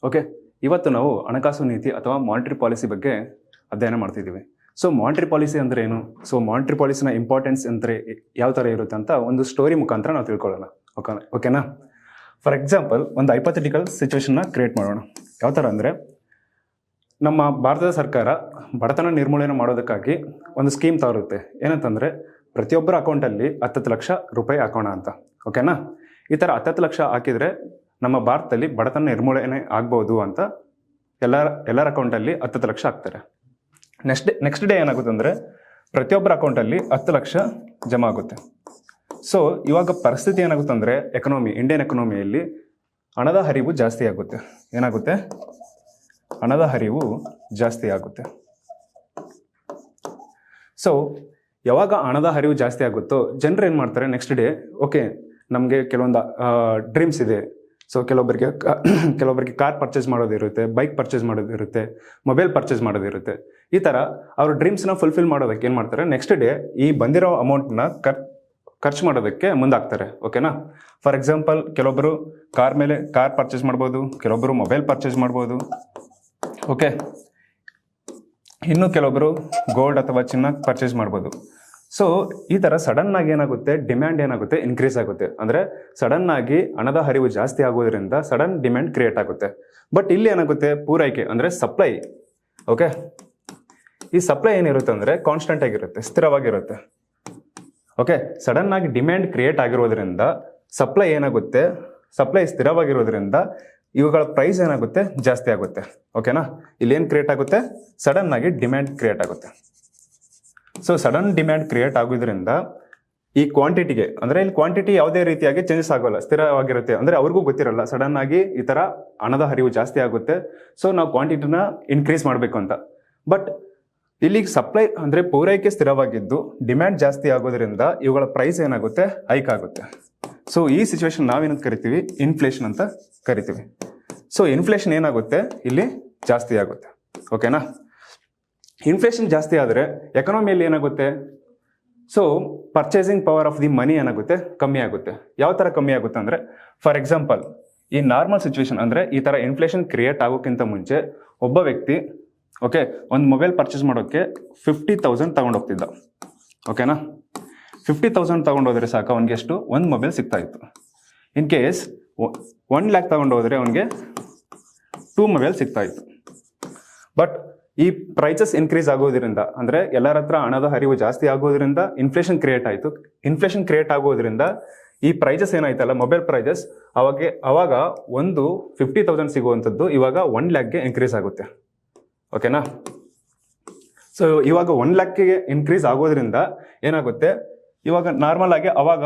Okay, ಇವತ್ತು ನಾವು ಹಣಕಾಸು ನೀತಿ ಅಥವಾ ಮಾನಿಟರಿ ಪಾಲಿಸಿ ಬಗ್ಗೆ ಅಧ್ಯಯನ ಮಾಡ್ತಿದ್ದೀವಿ. ಸೊ ಮಾನಿಟರಿ ಪಾಲಿಸಿ ಅಂದರೆ ಏನು, ಸೊ ಮಾನಿಟರಿ ಪಾಲಿಸಿನ ಇಂಪಾರ್ಟೆನ್ಸ್ ಅಂದರೆ ಯಾವ ಥರ ಇರುತ್ತೆ ಅಂತ ಒಂದು ಸ್ಟೋರಿ ಮುಖಾಂತರ ನಾವು ತಿಳ್ಕೊಳ್ಳೋಣ. ಓಕೆನಾ? ಫಾರ್ ಎಕ್ಸಾಂಪಲ್, ಒಂದು ಹೈಪಥೆಟಿಕಲ್ ಸಿಚುವೇಶನ್ನ ಕ್ರಿಯೇಟ್ ಮಾಡೋಣ. ಯಾವ ಥರ ಅಂದರೆ, ನಮ್ಮ ಭಾರತದ ಸರ್ಕಾರ ಬಡತನ ನಿರ್ಮೂಲನೆ ಮಾಡೋದಕ್ಕಾಗಿ ಒಂದು ಸ್ಕೀಮ್ ತರುತ್ತೆ. ಏನಂತಂದರೆ, ಪ್ರತಿಯೊಬ್ಬರ ಅಕೌಂಟಲ್ಲಿ 10 ಲಕ್ಷ ರೂಪಾಯಿ ಹಾಕೋಣ ಅಂತ. ಓಕೆನಾ? ಈ ಥರ 10 ಲಕ್ಷ ಹಾಕಿದರೆ ನಮ್ಮ ಭಾರತದಲ್ಲಿ ಬಡತನ ನಿರ್ಮೂಲನೆ ಆಗ್ಬೋದು ಅಂತ ಎಲ್ಲರ ಅಕೌಂಟಲ್ಲಿ 10 ಲಕ್ಷ ಹಾಕ್ತಾರೆ. ನೆಕ್ಸ್ಟ್ ಡೇ ಏನಾಗುತ್ತೆ ಅಂದರೆ, ಪ್ರತಿಯೊಬ್ಬರ ಅಕೌಂಟಲ್ಲಿ 10 ಲಕ್ಷ ಜಮಾ ಆಗುತ್ತೆ. ಸೊ ಇವಾಗ ಪರಿಸ್ಥಿತಿ ಏನಾಗುತ್ತೆ ಅಂದರೆ, ಇಂಡಿಯನ್ ಎಕನಾಮಿಯಲ್ಲಿ ಹಣದ ಹರಿವು ಜಾಸ್ತಿ ಆಗುತ್ತೆ. ಏನಾಗುತ್ತೆ? ಹಣದ ಹರಿವು ಜಾಸ್ತಿ ಆಗುತ್ತೆ. ಸೊ ಯಾವಾಗ ಹಣದ ಹರಿವು ಜಾಸ್ತಿ ಆಗುತ್ತೋ ಜನರು ಏನು ಮಾಡ್ತಾರೆ, ನೆಕ್ಸ್ಟ್ ಡೇ ಓಕೆ ನಮಗೆ ಕೆಲವೊಂದು ಡ್ರೀಮ್ಸ್ ಇದೆ. ಸೊ ಕೆಲವೊಬ್ಬರಿಗೆ ಕಾರ್ ಪರ್ಚೇಸ್ ಮಾಡೋದಿರುತ್ತೆ, ಬೈಕ್ ಪರ್ಚೇಸ್ ಮಾಡೋದಿರುತ್ತೆ, ಮೊಬೈಲ್ ಪರ್ಚೇಸ್ ಮಾಡೋದಿರುತ್ತೆ. ಈ ಥರ ಅವ್ರ ಡ್ರೀಮ್ಸ್ನ ಫುಲ್ಫಿಲ್ ಮಾಡೋದಕ್ಕೆ ಏನು ಮಾಡ್ತಾರೆ, ನೆಕ್ಸ್ಟ್ ಡೇ ಈ ಬಂದಿರೋ ಅಮೌಂಟ್ನ ಖರ್ಚು ಮಾಡೋದಕ್ಕೆ ಮುಂದಾಗ್ತಾರೆ. ಓಕೆನಾ? ಫಾರ್ ಎಕ್ಸಾಂಪಲ್, ಕೆಲವೊಬ್ಬರು ಕಾರ್ ಪರ್ಚೇಸ್ ಮಾಡ್ಬೋದು, ಕೆಲವೊಬ್ಬರು ಮೊಬೈಲ್ ಪರ್ಚೇಸ್ ಮಾಡ್ಬೋದು. ಓಕೆ, ಇನ್ನು ಕೆಲವೊಬ್ಬರು ಗೋಲ್ಡ್ ಅಥವಾ ಚಿನ್ನ ಪರ್ಚೇಸ್ ಮಾಡ್ಬೋದು. ಸೊ ಈ ಥರ ಸಡನ್ ಆಗಿ ಏನಾಗುತ್ತೆ, ಡಿಮ್ಯಾಂಡ್ ಏನಾಗುತ್ತೆ, ಇನ್ಕ್ರೀಸ್ ಆಗುತ್ತೆ. ಅಂದರೆ ಸಡನ್ ಆಗಿ ಹಣದ ಹರಿವು ಜಾಸ್ತಿ ಆಗೋದ್ರಿಂದ ಸಡನ್ ಡಿಮ್ಯಾಂಡ್ ಕ್ರಿಯೇಟ್ ಆಗುತ್ತೆ. ಬಟ್ ಇಲ್ಲಿ ಏನಾಗುತ್ತೆ, ಪೂರೈಕೆ ಅಂದರೆ ಸಪ್ಲೈ. ಓಕೆ, ಈ ಸಪ್ಲೈ ಏನಿರುತ್ತೆ ಅಂದರೆ ಕಾನ್ಸ್ಟೆಂಟ್ ಆಗಿರುತ್ತೆ, ಸ್ಥಿರವಾಗಿರುತ್ತೆ. ಓಕೆ, ಸಡನ್ ಆಗಿ ಡಿಮ್ಯಾಂಡ್ ಕ್ರಿಯೇಟ್ ಆಗಿರೋದ್ರಿಂದ ಸಪ್ಲೈ ಸ್ಥಿರವಾಗಿರೋದ್ರಿಂದ ಇವುಗಳ ಪ್ರೈಸ್ ಏನಾಗುತ್ತೆ, ಜಾಸ್ತಿ ಆಗುತ್ತೆ. ಓಕೆನಾ? ಇಲ್ಲೇನು ಕ್ರಿಯೇಟ್ ಆಗುತ್ತೆ, ಸಡನ್ ಆಗಿ ಡಿಮ್ಯಾಂಡ್ ಕ್ರಿಯೇಟ್ ಆಗುತ್ತೆ. ಸೊ ಸಡನ್ ಡಿಮ್ಯಾಂಡ್ ಕ್ರಿಯೇಟ್ ಆಗೋದ್ರಿಂದ ಈ ಕ್ವಾಂಟಿಟಿಗೆ, ಅಂದರೆ ಇಲ್ಲಿ ಕ್ವಾಂಟಿಟಿ ಯಾವುದೇ ರೀತಿಯಾಗಿ ಚೇಂಜಸ್ ಆಗೋಲ್ಲ, ಸ್ಥಿರವಾಗಿರುತ್ತೆ. ಅಂದರೆ ಅವ್ರಿಗೂ ಗೊತ್ತಿರಲ್ಲ ಸಡನ್ ಆಗಿ ಈ ಥರ ಹಣದ ಹರಿವು ಜಾಸ್ತಿ ಆಗುತ್ತೆ, ಸೊ ನಾವು ಕ್ವಾಂಟಿಟಿನ ಇನ್ಕ್ರೀಸ್ ಮಾಡಬೇಕು ಅಂತ. ಬಟ್ ಇಲ್ಲಿ ಸಪ್ಲೈ ಅಂದರೆ ಪೂರೈಕೆ ಸ್ಥಿರವಾಗಿದ್ದು ಡಿಮ್ಯಾಂಡ್ ಜಾಸ್ತಿ ಆಗೋದ್ರಿಂದ ಇವುಗಳ ಪ್ರೈಸ್ ಏನಾಗುತ್ತೆ, ಹೈಕ್ ಆಗುತ್ತೆ. ಸೊ ಈ ಸಿಚುವೇಶನ್ ನಾವೇನಂತ ಕರಿತೀವಿ, ಇನ್ಫ್ಲೇಷನ್ ಅಂತ ಕರಿತೀವಿ. ಸೊ ಇನ್ಫ್ಲೇಷನ್ ಏನಾಗುತ್ತೆ, ಇಲ್ಲಿ ಜಾಸ್ತಿ ಆಗುತ್ತೆ. ಓಕೆನಾ? ಇನ್ಫ್ಲೇಷನ್ ಜಾಸ್ತಿ ಆದರೆ ಎಕನಾಮಿಯಲ್ಲಿ ಏನಾಗುತ್ತೆ, so purchasing power of the money ಏನಾಗುತ್ತೆ, ಕಮ್ಮಿ ಆಗುತ್ತೆ. ಯಾವ ಥರ ಕಮ್ಮಿ ಆಗುತ್ತೆ ಅಂದರೆ, ಫಾರ್ ಎಕ್ಸಾಂಪಲ್, ಈ ನಾರ್ಮಲ್ ಸಿಚುವೇಶನ್ ಅಂದರೆ ಈ ಥರ ಇನ್ಫ್ಲೇಷನ್ ಕ್ರಿಯೇಟ್ ಆಗೋಕ್ಕಿಂತ ಮುಂಚೆ ಒಬ್ಬ ವ್ಯಕ್ತಿ ಒಂದು ಮೊಬೈಲ್ ಪರ್ಚೇಸ್ ಮಾಡೋಕ್ಕೆ 50,000 ತಗೊಂಡೋಗ್ತಿದ್ದ. ಓಕೆನಾ? 50,000 ತಗೊಂಡೋದ್ರೆ ಸಾಕು, ಅವ್ನಿಗೆ ಎಷ್ಟು, ಒಂದು ಮೊಬೈಲ್ ಸಿಗ್ತಾ ಇತ್ತು. ಇನ್ ಕೇಸ್ 1 lakh ತಗೊಂಡೋದ್ರೆ ಅವನಿಗೆ 2 ಮೊಬೈಲ್ ಸಿಗ್ತಾ ಇತ್ತು. ಬಟ್ ಈ ಪ್ರೈಸಸ್ ಇನ್ಕ್ರೀಸ್ ಆಗೋದ್ರಿಂದ, ಅಂದರೆ ಎಲ್ಲರ ಹತ್ರ ಹಣದ ಹರಿವು ಜಾಸ್ತಿ ಆಗೋದ್ರಿಂದ ಇನ್ಫ್ಲೇಷನ್ ಕ್ರಿಯೇಟ್ ಆಯಿತು. ಇನ್ಫ್ಲೇಷನ್ ಕ್ರಿಯೇಟ್ ಆಗೋದ್ರಿಂದ ಈ ಪ್ರೈಸಸ್ ಏನಾಯ್ತಲ್ಲ, ಮೊಬೈಲ್ ಪ್ರೈಸಸ್ ಅವಾಗ ಒಂದು 50,000 ಸಿಗುವಂಥದ್ದು ಇವಾಗ 1 lakhಗೆ ಇನ್ಕ್ರೀಸ್ ಆಗುತ್ತೆ. ಓಕೆನಾ? ಸೊ ಇವಾಗ 1 lakhಗೆ ಇನ್ಕ್ರೀಸ್ ಆಗೋದ್ರಿಂದ ಏನಾಗುತ್ತೆ, ಇವಾಗ ನಾರ್ಮಲ್ ಆಗಿ ಅವಾಗ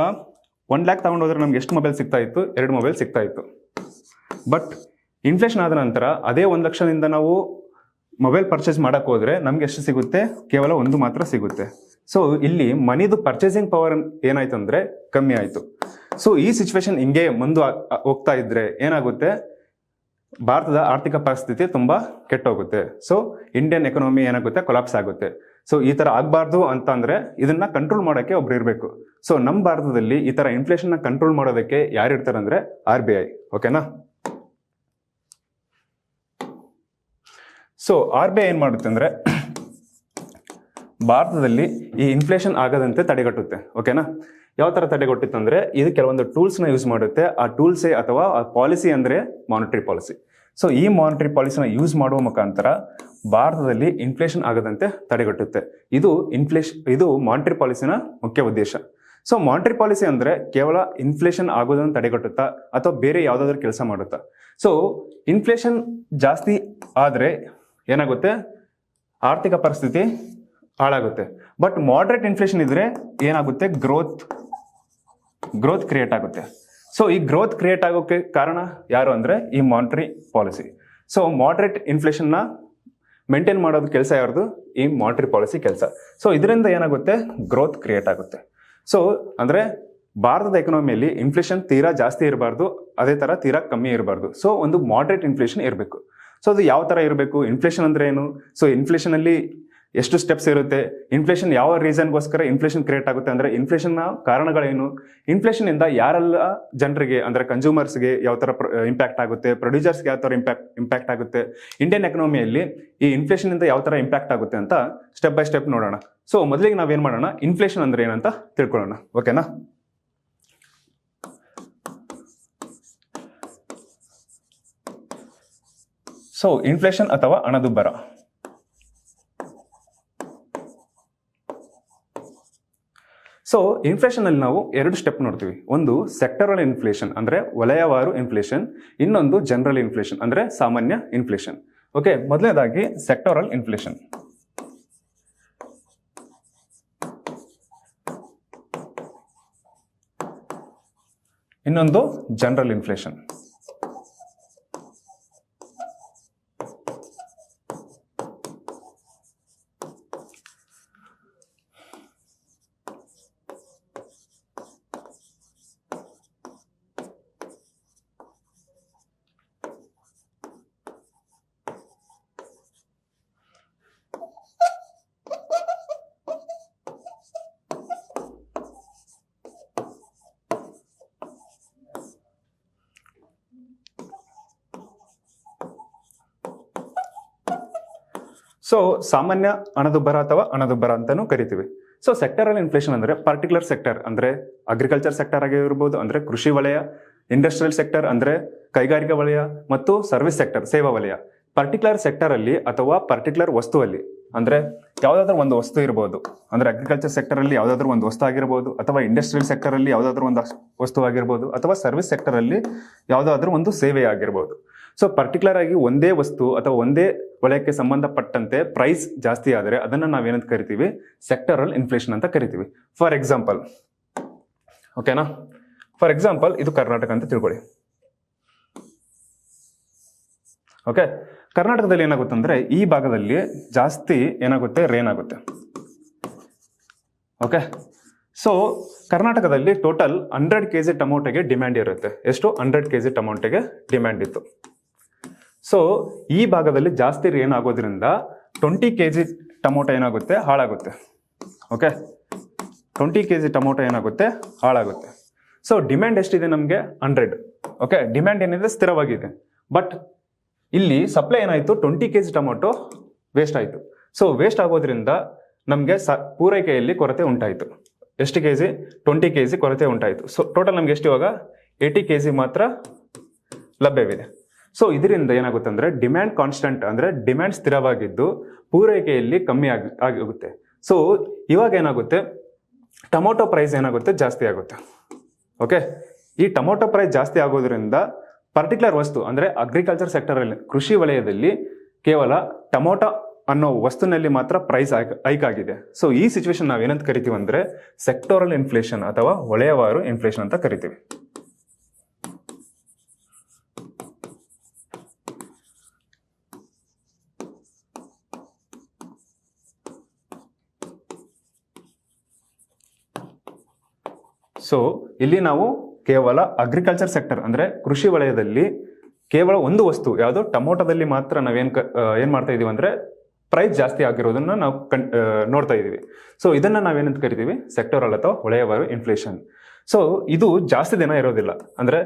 1 lakh ತಗೊಂಡೋದ್ರೆ ನಮ್ಗೆ ಎಷ್ಟು ಮೊಬೈಲ್ ಸಿಗ್ತಾ ಇತ್ತು, 2 ಮೊಬೈಲ್ ಸಿಗ್ತಾ ಇತ್ತು. ಬಟ್ ಇನ್ಫ್ಲೇಷನ್ ಆದ ನಂತರ ಅದೇ 1 ಲಕ್ಷದಿಂದ ನಾವು ಮೊಬೈಲ್ ಪರ್ಚೇಸ್ ಮಾಡೋಕ್ಕೆ ಹೋದರೆ ನಮ್ಗೆ ಎಷ್ಟು ಸಿಗುತ್ತೆ, ಕೇವಲ 1 ಮಾತ್ರ ಸಿಗುತ್ತೆ. ಸೊ ಇಲ್ಲಿ ಮನಿದು ಪರ್ಚೇಸಿಂಗ್ ಪವರ್ ಏನಾಯ್ತು ಅಂದರೆ ಕಮ್ಮಿ ಆಯಿತು. ಸೊ ಈ ಸಿಚುವೇಶನ್ ಹಿಂಗೆ ಮುಂದೆ ಹೋಗ್ತಾ ಇದ್ರೆ ಏನಾಗುತ್ತೆ, ಭಾರತದ ಆರ್ಥಿಕ ಪರಿಸ್ಥಿತಿ ತುಂಬ ಕೆಟ್ಟೋಗುತ್ತೆ. ಸೊ ಇಂಡಿಯನ್ ಎಕನಾಮಿ ಏನಾಗುತ್ತೆ, ಕೊಲಾಪ್ಸ್ ಆಗುತ್ತೆ. ಸೊ ಈ ಥರ ಆಗಬಾರ್ದು ಅಂತಂದರೆ ಇದನ್ನ ಕಂಟ್ರೋಲ್ ಮಾಡೋಕ್ಕೆ ಒಬ್ರು ಇರಬೇಕು. ಸೊ ನಮ್ಮ ಭಾರತದಲ್ಲಿ ಈ ಥರ ಇನ್ಫ್ಲೇಷನ್ನ ಕಂಟ್ರೋಲ್ ಮಾಡೋದಕ್ಕೆ ಯಾರು ಇರ್ತಾರೆ ಅಂದರೆ RBI. ಓಕೆನಾ? ಸೊ RBI ಏನು ಮಾಡುತ್ತೆ ಅಂದರೆ, ಭಾರತದಲ್ಲಿ ಈ ಇನ್ಫ್ಲೇಷನ್ ಆಗದಂತೆ ತಡೆಗಟ್ಟುತ್ತೆ. ಓಕೆನಾ? ಯಾವ ಥರ ತಡೆಗಟ್ಟಿತ್ತು ಅಂದರೆ, ಇದು ಕೆಲವೊಂದು ಟೂಲ್ಸ್ನ ಯೂಸ್ ಮಾಡುತ್ತೆ. ಆ ಟೂಲ್ಸೇ ಅಥವಾ ಆ ಪಾಲಿಸಿ ಅಂದರೆ ಮಾನಿಟರಿ ಪಾಲಿಸಿ. ಸೊ ಈ ಮಾನಿಟರಿ ಪಾಲಿಸಿನ ಯೂಸ್ ಮಾಡುವ ಮುಖಾಂತರ ಭಾರತದಲ್ಲಿ ಇನ್ಫ್ಲೇಷನ್ ಆಗದಂತೆ ತಡೆಗಟ್ಟುತ್ತೆ. ಇದು ಮಾನಿಟರಿ ಪಾಲಿಸಿನ ಮುಖ್ಯ ಉದ್ದೇಶ. ಸೊ ಮಾನಿಟರಿ ಪಾಲಿಸಿ ಅಂದರೆ ಕೇವಲ ಇನ್ಫ್ಲೇಷನ್ ಆಗೋದನ್ನು ತಡೆಗಟ್ಟುತ್ತಾ ಅಥವಾ ಬೇರೆ ಯಾವುದಾದ್ರೂ ಕೆಲಸ ಮಾಡುತ್ತಾ. ಸೊ ಇನ್ಫ್ಲೇಷನ್ ಜಾಸ್ತಿ ಆದರೆ ಏನಾಗುತ್ತೆ, ಆರ್ಥಿಕ ಪರಿಸ್ಥಿತಿ ಹಾಳಾಗುತ್ತೆ. ಬಟ್ ಮಾಡ್ರೇಟ್ ಇನ್ಫ್ಲೇಷನ್ ಇದ್ರೆ ಏನಾಗುತ್ತೆ, ಗ್ರೋತ್ ಕ್ರಿಯೇಟ್ ಆಗುತ್ತೆ. ಸೊ ಈ ಗ್ರೋತ್ ಕ್ರಿಯೇಟ್ ಆಗೋಕ್ಕೆ ಕಾರಣ ಯಾರು ಅಂದರೆ ಈ ಮಾನಿಟರಿ ಪಾಲಿಸಿ. ಸೊ ಮಾಡ್ರೇಟ್ ಇನ್ಫ್ಲೇಷನ್ನ ಮೇಂಟೈನ್ ಮಾಡೋದು ಕೆಲಸ ಯಾರ್ದು, ಈ ಮಾನಿಟರಿ ಪಾಲಿಸಿ ಕೆಲಸ. ಸೊ ಇದರಿಂದ ಏನಾಗುತ್ತೆ, ಗ್ರೋತ್ ಕ್ರಿಯೇಟ್ ಆಗುತ್ತೆ. ಸೊ ಅಂದರೆ ಭಾರತದ ಎಕನಾಮಿಯಲ್ಲಿ ಇನ್ಫ್ಲೇಷನ್ ತೀರಾ ಜಾಸ್ತಿ ಇರಬಾರ್ದು, ಅದೇ ಥರ ತೀರಾ ಕಮ್ಮಿ ಇರಬಾರ್ದು. ಸೊ ಒಂದು ಮಾಡ್ರೇಟ್ ಇನ್ಫ್ಲೇಷನ್ ಇರಬೇಕು. ಸೊ ಅದು ಯಾವ ಥರ ಇರಬೇಕು, ಇನ್ಫ್ಲೇಷನ್ ಅಂದರೆ ಏನು, ಸೊ ಇನ್ಫ್ಲೇಷನಲ್ಲಿ ಎಷ್ಟು ಸ್ಟೆಪ್ಸ್ ಇರುತ್ತೆ, ಇನ್ಫ್ಲೇಷನ್ ಯಾವ ರೀಸನ್ಗೋಸ್ಕರ ಇನ್ಫ್ಲೇಷನ್ ಕ್ರಿಯೇಟ್ ಆಗುತ್ತೆ, ಅಂದರೆ ಇನ್ಫ್ಲೇಷನ್ನ ಕಾರಣಗಳೇನು, ಇನ್ಫ್ಲೇಷನ್ ಇಂದ ಯಾರೆಲ್ಲ ಜನರಿಗೆ ಅಂದರೆ ಕನ್ಸ್ಯೂಮರ್ಸ್ಗೆ ಯಾವ ಥರ ಇಂಪ್ಯಾಕ್ಟ್ ಆಗುತ್ತೆ, ಪ್ರೊಡ್ಯೂಸರ್ಸ್ಗೆ ಯಾವ ಥರ ಇಂಪ್ಯಾಕ್ಟ್ ಆಗುತ್ತೆ, ಇಂಡಿಯನ್ ಎಕನಾಮಿಯಲ್ಲಿ ಈ ಇನ್ಫ್ಲೇಷನ್ ಇಂದ ಯಾವ ಥರ ಇಂಪ್ಯಾಕ್ಟ್ ಆಗುತ್ತೆ ಅಂತ ಸ್ಟೆಪ್ ಬೈ ಸ್ಟೆಪ್ ನೋಡೋಣ. ಸೊ ಮೊದಲಿಗೆ ನಾವೇನು ಮಾಡೋಣ, ಇನ್ಫ್ಲೇಷನ್ ಅಂದ್ರೆ ಏನಂತ ತಿಳ್ಕೊಳ್ಳೋಣ. ಓಕೆನಾ? ಸೊ ಇನ್ಫ್ಲೇಷನ್ ಅಥವಾ ಹಣದುಬ್ಬರ. ಸೊ ಇನ್ಫ್ಲೇಷನ್ ಅಲ್ಲಿ ನಾವು ಎರಡು ಸ್ಟೆಪ್ ನೋಡ್ತೀವಿ. ಒಂದು ಸೆಕ್ಟರಲ್ ಇನ್ಫ್ಲೇಷನ್ ಅಂದ್ರೆ ವಲಯವಾರು ಇನ್ಫ್ಲೇಷನ್, ಇನ್ನೊಂದು ಜನರಲ್ ಇನ್ಫ್ಲೇಷನ್ ಅಂದ್ರೆ ಸಾಮಾನ್ಯ ಇನ್ಫ್ಲೇಷನ್. ಓಕೆ, ಮೊದಲನೇದಾಗಿ ಸೆಕ್ಟರಲ್ ಇನ್ಫ್ಲೇಷನ್. ಇನ್ನೊಂದು ಜನರಲ್ ಇನ್ಫ್ಲೇಷನ್. ಸೊ ಸಾಮಾನ್ಯ ಹಣದುಬ್ಬರ ಅಥವಾ ಹಣದುಬ್ಬರ ಅಂತಾನೂ ಕರಿತೀವಿ. ಸೊ ಸೆಕ್ಟರಲ್ ಇನ್ಫ್ಲೇಷನ್ ಅಂದ್ರೆ ಪರ್ಟಿಕ್ಯುಲರ್ ಸೆಕ್ಟರ್ ಅಂದ್ರೆ ಅಗ್ರಿಕಲ್ಚರ್ ಸೆಕ್ಟರ್ ಆಗಿರ್ಬೋದು, ಅಂದ್ರೆ ಕೃಷಿ ವಲಯ, ಇಂಡಸ್ಟ್ರಿಯಲ್ ಸೆಕ್ಟರ್ ಅಂದ್ರೆ ಕೈಗಾರಿಕಾ ವಲಯ, ಮತ್ತು ಸರ್ವಿಸ್ ಸೆಕ್ಟರ್ ಸೇವಾ ವಲಯ. ಪರ್ಟಿಕ್ಯುಲರ್ ಸೆಕ್ಟರ್ ಅಲ್ಲಿ ಅಥವಾ ಪರ್ಟಿಕ್ಯುಲರ್ ವಸ್ತುವಲ್ಲಿ ಅಂದ್ರೆ ಯಾವ್ದಾದ್ರು ಒಂದು ವಸ್ತು ಇರಬಹುದು, ಅಂದ್ರೆ ಅಗ್ರಿಕಲ್ಚರ್ ಸೆಕ್ಟರ್ ಅಲ್ಲಿ ಯಾವ್ದಾದ್ರು ಒಂದು ವಸ್ತು ಆಗಿರ್ಬೋದು, ಅಥವಾ ಇಂಡಸ್ಟ್ರಿಯಲ್ ಸೆಕ್ಟರ್ ಅಲ್ಲಿ ಯಾವ್ದಾದ್ರು ಒಂದು ವಸ್ತು ಆಗಿರ್ಬೋದು, ಅಥವಾ ಸರ್ವಿಸ್ ಸೆಕ್ಟರ್ ಅಲ್ಲಿ ಯಾವ್ದಾದ್ರು ಒಂದು ಸೇವೆ ಆಗಿರ್ಬೋದು. ಸೊ ಪರ್ಟಿಕ್ಯುಲರ್ ಆಗಿ ಒಂದೇ ವಸ್ತು ಅಥವಾ ಒಂದೇ ವಲಯಕ್ಕೆ ಸಂಬಂಧಪಟ್ಟಂತೆ ಪ್ರೈಸ್ ಜಾಸ್ತಿ ಆದರೆ ಅದನ್ನ ನಾವೇನಂತ ಕರಿತೀವಿ, ಸೆಕ್ಟರಲ್ ಇನ್ಫ್ಲೇಷನ್ ಅಂತ ಕರಿತೀವಿ. ಫಾರ್ ಎಕ್ಸಾಂಪಲ್, ಓಕೆನಾ, ಫಾರ್ ಎಕ್ಸಾಂಪಲ್ ಇದು ಕರ್ನಾಟಕ ಅಂತ ತಿಳ್ಕೊಳ್ಳಿ. ಓಕೆ, ಕರ್ನಾಟಕದಲ್ಲಿ ಏನಾಗುತ್ತೆ ಅಂದ್ರೆ ಈ ಭಾಗದಲ್ಲಿ ಜಾಸ್ತಿ ಏನಾಗುತ್ತೆ, ರೇನ್ ಆಗುತ್ತೆ. ಓಕೆ, ಸೊ ಕರ್ನಾಟಕದಲ್ಲಿ ಟೋಟಲ್ 100 kg ಟೊಮೊಟೊಗೆ ಡಿಮ್ಯಾಂಡ್ ಇರುತ್ತೆ. ಎಷ್ಟು? 100 kg ಟೊಮೊಟೊಗೆ ಡಿಮ್ಯಾಂಡ್ ಇತ್ತು. ಸೊ ಈ ಭಾಗದಲ್ಲಿ ಜಾಸ್ತಿ ರೇನ್ ಆಗೋದ್ರಿಂದ 20 kg ಟೊಮೊಟೊ ಏನಾಗುತ್ತೆ, ಹಾಳಾಗುತ್ತೆ. ಓಕೆ, 20 kg ಟೊಮೊಟೊ ಏನಾಗುತ್ತೆ, ಹಾಳಾಗುತ್ತೆ. ಸೊ ಡಿಮ್ಯಾಂಡ್ ಎಷ್ಟಿದೆ ನಮಗೆ? 100. ಓಕೆ, ಡಿಮ್ಯಾಂಡ್ ಏನಿದೆ ಸ್ಥಿರವಾಗಿದೆ. ಬಟ್ ಇಲ್ಲಿ ಸಪ್ಲೈ ಏನಾಯಿತು, 20 kg ಟೊಮೊಟೊ ವೇಸ್ಟ್ ಆಯಿತು. ಸೊ ವೇಸ್ಟ್ ಆಗೋದ್ರಿಂದ ನಮಗೆ ಪೂರೈಕೆಯಲ್ಲಿ ಕೊರತೆ ಉಂಟಾಯಿತು. ಎಷ್ಟು kg? 20 kg ಕೊರತೆ ಉಂಟಾಯಿತು. ಸೊ ಟೋಟಲ್ ನಮ್ಗೆ ಎಷ್ಟು ಇವಾಗ? 80 kg ಮಾತ್ರ ಲಭ್ಯವಿದೆ. ಸೊ ಇದರಿಂದ ಏನಾಗುತ್ತೆ ಅಂದ್ರೆ ಡಿಮ್ಯಾಂಡ್ ಕಾನ್ಸ್ಟೆಂಟ್ ಅಂದ್ರೆ ಡಿಮ್ಯಾಂಡ್ ಸ್ಥಿರವಾಗಿದ್ದು ಪೂರೈಕೆಯಲ್ಲಿ ಕಮ್ಮಿ ಆಗುತ್ತೆ. ಸೊ ಇವಾಗ ಏನಾಗುತ್ತೆ, ಟೊಮೊಟೊ ಪ್ರೈಸ್ ಏನಾಗುತ್ತೆ, ಜಾಸ್ತಿ ಆಗುತ್ತೆ. ಓಕೆ, ಈ ಟೊಮೊಟೊ ಪ್ರೈಸ್ ಜಾಸ್ತಿ ಆಗೋದ್ರಿಂದ ಪರ್ಟಿಕ್ಯುಲರ್ ವಸ್ತು ಅಂದ್ರೆ ಅಗ್ರಿಕಲ್ಚರ್ ಸೆಕ್ಟರ್ ಅಲ್ಲಿ, ಕೃಷಿ ವಲಯದಲ್ಲಿ ಕೇವಲ ಟೊಮೊಟೊ ಅನ್ನೋ ವಸ್ತುನಲ್ಲಿ ಮಾತ್ರ ಪ್ರೈಸ್ ಹೈಕ್ ಆಗಿದೆ. ಸೊ ಈ ಸಿಚುವೇಶನ್ ನಾವೇನಂತ ಕರಿತೀವಿ ಅಂದ್ರೆ ಸೆಕ್ಟೋರಲ್ ಇನ್ಫ್ಲೇಷನ್ ಅಥವಾ ವಲಯವಾರು ಇನ್ಫ್ಲೇಷನ್ ಅಂತ ಕರಿತೀವಿ. ಸೊ ಇಲ್ಲಿ ನಾವು ಕೇವಲ ಅಗ್ರಿಕಲ್ಚರ್ ಸೆಕ್ಟರ್ ಅಂದ್ರೆ ಕೃಷಿ ವಲಯದಲ್ಲಿ ಕೇವಲ ಒಂದು ವಸ್ತು ಯಾವುದು, ಟೊಮೊಟೊದಲ್ಲಿ ಮಾತ್ರ ಏನ್ ಮಾಡ್ತಾ ಇದೀವಿ ಅಂದ್ರೆ ಪ್ರೈಸ್ ಜಾಸ್ತಿ ಆಗಿರೋದನ್ನ ನಾವು ನೋಡ್ತಾ ಇದೀವಿ. ಸೊ ಇದನ್ನ ನಾವೇನಂತ ಕರಿತೀವಿ, ಸೆಕ್ಟರಲ್ ಅಥವಾ ವಲಯವಾರು ಇನ್ಫ್ಲೇಷನ್. ಸೊ ಇದು ಜಾಸ್ತಿ ದಿನ ಇರೋದಿಲ್ಲ, ಅಂದ್ರೆ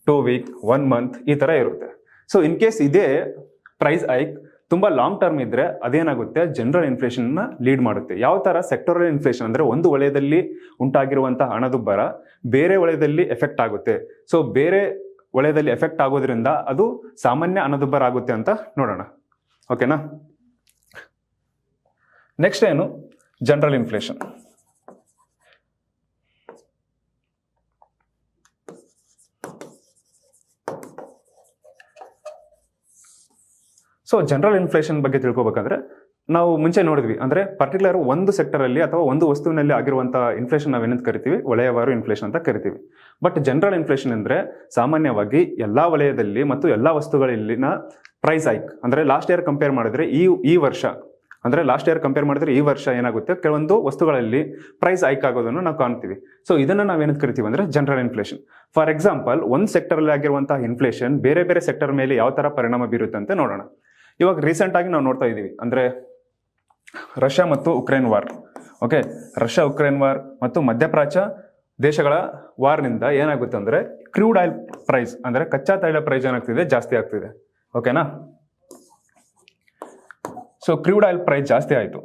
2 weeks 1 month ಈ ತರ ಇರುತ್ತೆ. ಸೊ ಇನ್ ಕೇಸ್ ಇದೇ ಪ್ರೈಸ್ ಹೈಕ್ ತುಂಬಾ ಲಾಂಗ್ ಟರ್ಮ್ ಇದ್ರೆ ಅದೇನಾಗುತ್ತೆ, ಜನರಲ್ ಇನ್ಫ್ಲೇಷನ್ ನ ಲೀಡ್ ಮಾಡುತ್ತೆ. ಯಾವ ತರ? ಸೆಕ್ಟರಲ್ ಇನ್ಫ್ಲೇಷನ್ ಅಂದ್ರೆ ಒಂದು ವಲಯದಲ್ಲಿ ಉಂಟಾಗಿರುವಂತಹ ಹಣದುಬ್ಬರ ಬೇರೆ ವಲಯದಲ್ಲಿ ಎಫೆಕ್ಟ್ ಆಗುತ್ತೆ. ಸೊ ಬೇರೆ ವಲಯದಲ್ಲಿ ಎಫೆಕ್ಟ್ ಆಗೋದ್ರಿಂದ ಅದು ಸಾಮಾನ್ಯ ಹಣದುಬ್ಬರ ಆಗುತ್ತೆ ಅಂತ ನೋಡೋಣ. ಓಕೆನಾ? ನೆಕ್ಸ್ಟ್ ಏನು? General inflation. So general inflation ಬಗ್ಗೆ ತಿಳ್ಕೊಬೇಕಂದ್ರೆ ನಾವು ಮುಂಚೆ ನೋಡಿದ್ವಿ, ಅಂದ್ರೆ ಪರ್ಟಿಕ್ಯುಲರ್ ಒಂದು ಸೆಕ್ಟರ್ ಅಲ್ಲಿ ಅಥವಾ ಒಂದು ವಸ್ತುವಿನಲ್ಲಿ ಆಗಿರುವಂತಹ ಇನ್ಫ್ಲೇಷನ್ ನಾವೇನಂತ ಕರಿತೀವಿ, ವಲಯವಾರು ಇನ್ಫ್ಲೇಷನ್ ಅಂತ ಕರಿತೀವಿ. ಬಟ್ ಜನರಲ್ ಇನ್ಫ್ಲೇಷನ್ ಅಂದ್ರೆ ಸಾಮಾನ್ಯವಾಗಿ ಎಲ್ಲಾ ವಲಯದಲ್ಲಿ ಮತ್ತು ಎಲ್ಲಾ ವಸ್ತುಗಳಲ್ಲಿನ ಪ್ರೈಸ್ ಹೈಕ್. ಅಂದ್ರೆ ಲಾಸ್ಟ್ ಇಯರ್ ಕಂಪೇರ್ ಮಾಡಿದ್ರೆ ಈ ವರ್ಷ ಅಂದ್ರೆ ಲಾಸ್ಟ್ ಇಯರ್ ಕಂಪೇರ್ ಮಾಡಿದ್ರೆ ಈ ವರ್ಷ ಏನಾಗುತ್ತೆ, ಕೆಲವೊಂದು ವಸ್ತುಗಳಲ್ಲಿ ಪ್ರೈಸ್ ಹೈಕ್ ಆಗೋದನ್ನು ನಾವು ಕಾಣ್ತೀವಿ. ಸೊ ಇದನ್ನ ನಾವೇನಂತ ಕರಿತೀವಿ ಅಂದ್ರೆ ಜನರಲ್ ಇನ್ಫ್ಲೇಷನ್. ಫಾರ್ ಎಕ್ಸಾಂಪಲ್, ಒಂದು ಸೆಕ್ಟರ್ ಅಲ್ಲಿ ಆಗಿರುವಂತಹ ಇನ್ಫ್ಲೇಷನ್ ಬೇರೆ ಬೇರೆ ಸೆಕ್ಟರ್ ಮೇಲೆ ಯಾವ ತರ ಪರಿಣಾಮ ಬೀರುತ್ತೆ ಅಂತ ನೋಡೋಣ. ಇವಾಗ ರೀಸೆಂಟ್ ಆಗಿ ನಾವು ನೋಡ್ತಾ ಇದೀವಿ, ಅಂದ್ರೆ ರಷ್ಯಾ ಮತ್ತು Ukraine war. Okay, Russia Ukraine war ಮತ್ತು ಮಧ್ಯಪ್ರಾಚ್ಯ ದೇಶಗಳ ವಾರ್ನಿಂದ ಏನಾಗುತ್ತೆ ಅಂದರೆ ಕ್ರೂಡ್ ಆಯಿಲ್ ಪ್ರೈಸ್ ಅಂದರೆ ಕಚ್ಚಾ ತೈಲ ಪ್ರೈಸ್ ಏನಾಗ್ತಿದೆ, ಜಾಸ್ತಿ ಆಗ್ತಿದೆ. ಓಕೆನಾ. ಸೊ ಕ್ರೂಡ್ ಆಯಿಲ್ ಪ್ರೈಸ್ ಜಾಸ್ತಿ ಆಯಿತು.